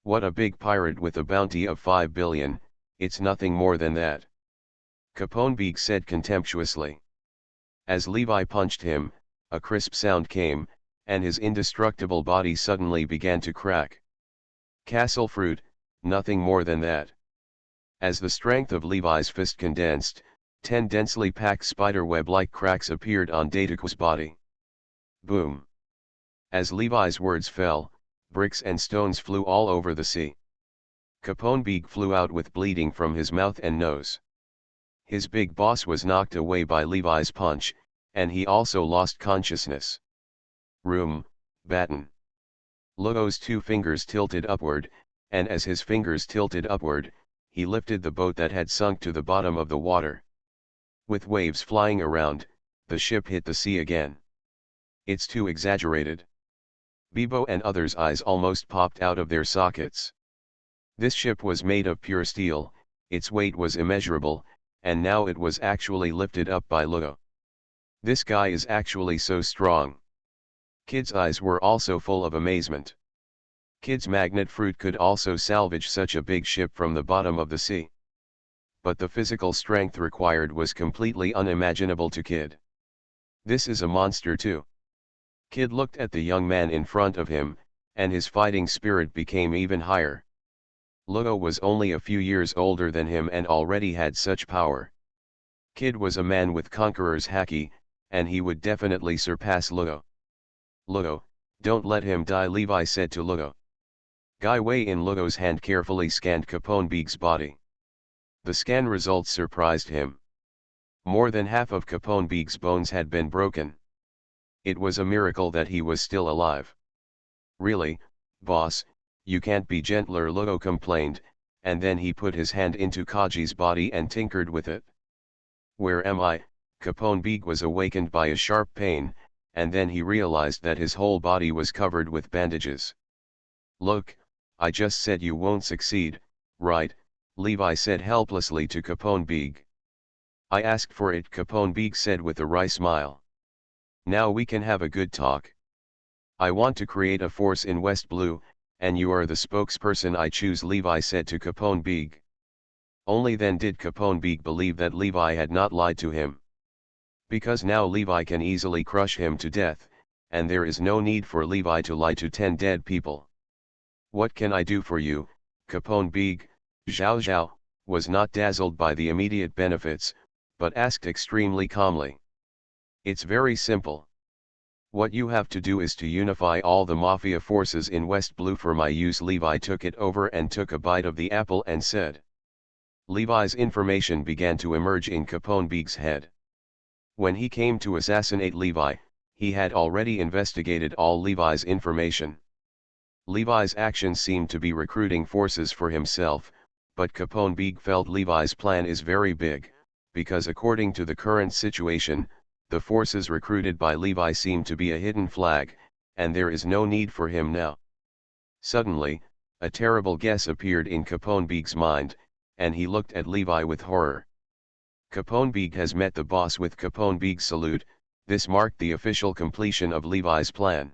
What a big pirate with a bounty of 5 billion, it's nothing more than that. Capone Big said contemptuously. As Levi punched him, a crisp sound came, and his indestructible body suddenly began to crack. Castle fruit, nothing more than that. As the strength of Levi's fist condensed, 10 densely packed spiderweb-like cracks appeared on Dataku's body. Boom. As Levi's words fell, bricks and stones flew all over the sea. Capone Big flew out with bleeding from his mouth and nose. His big boss was knocked away by Levi's punch, and he also lost consciousness. Room, batten. Lugo's 2 fingers tilted upward, and as his fingers tilted upward, he lifted the boat that had sunk to the bottom of the water. With waves flying around, the ship hit the sea again. It's too exaggerated. Bibo and others' eyes almost popped out of their sockets. This ship was made of pure steel, its weight was immeasurable, and now it was actually lifted up by Lugo. This guy is actually so strong. Kid's eyes were also full of amazement. Kid's magnet fruit could also salvage such a big ship from the bottom of the sea. But the physical strength required was completely unimaginable to Kid. This is a monster too. Kid looked at the young man in front of him, and his fighting spirit became even higher. Lugo was only a few years older than him and already had such power. Kid was a man with conqueror's haki, and he would definitely surpass Lugo. Lugo, don't let him die, Levi said to Lugo. Guy Wei in Lugo's hand carefully scanned Capone Big's body. The scan results surprised him. More than half of Capone Big's bones had been broken. It was a miracle that he was still alive. Really, boss, you can't be gentler, Lugo complained, and then he put his hand into Kaji's body and tinkered with it. Where am I? Capone Big was awakened by a sharp pain, and then he realized that his whole body was covered with bandages. Look, I just said you won't succeed, right? Levi said helplessly to Capone Big. I asked for it, Capone Big said with a wry smile. Now we can have a good talk. I want to create a force in West Blue, and you are the spokesperson I choose, Levi said to Capone Big. Only then did Capone Big believe that Levi had not lied to him. Because now Levi can easily crush him to death, and there is no need for Levi to lie to 10 dead people. What can I do for you, Capone Big? Zhao Zhao was not dazzled by the immediate benefits, but asked extremely calmly. It's very simple. What you have to do is to unify all the mafia forces in West Blue for my use. Levi took it over and took a bite of the apple and said. Levi's information began to emerge in Capone Big's head. When he came to assassinate Levi, he had already investigated all Levi's information. Levi's actions seemed to be recruiting forces for himself, but Capone Beg felt Levi's plan is very big, because according to the current situation, the forces recruited by Levi seem to be a hidden flag, and there is no need for him now. Suddenly, a terrible guess appeared in Capone Beg's mind, and he looked at Levi with horror. Capone Beg has met the boss with Capone Beg's salute. This marked the official completion of Levi's plan.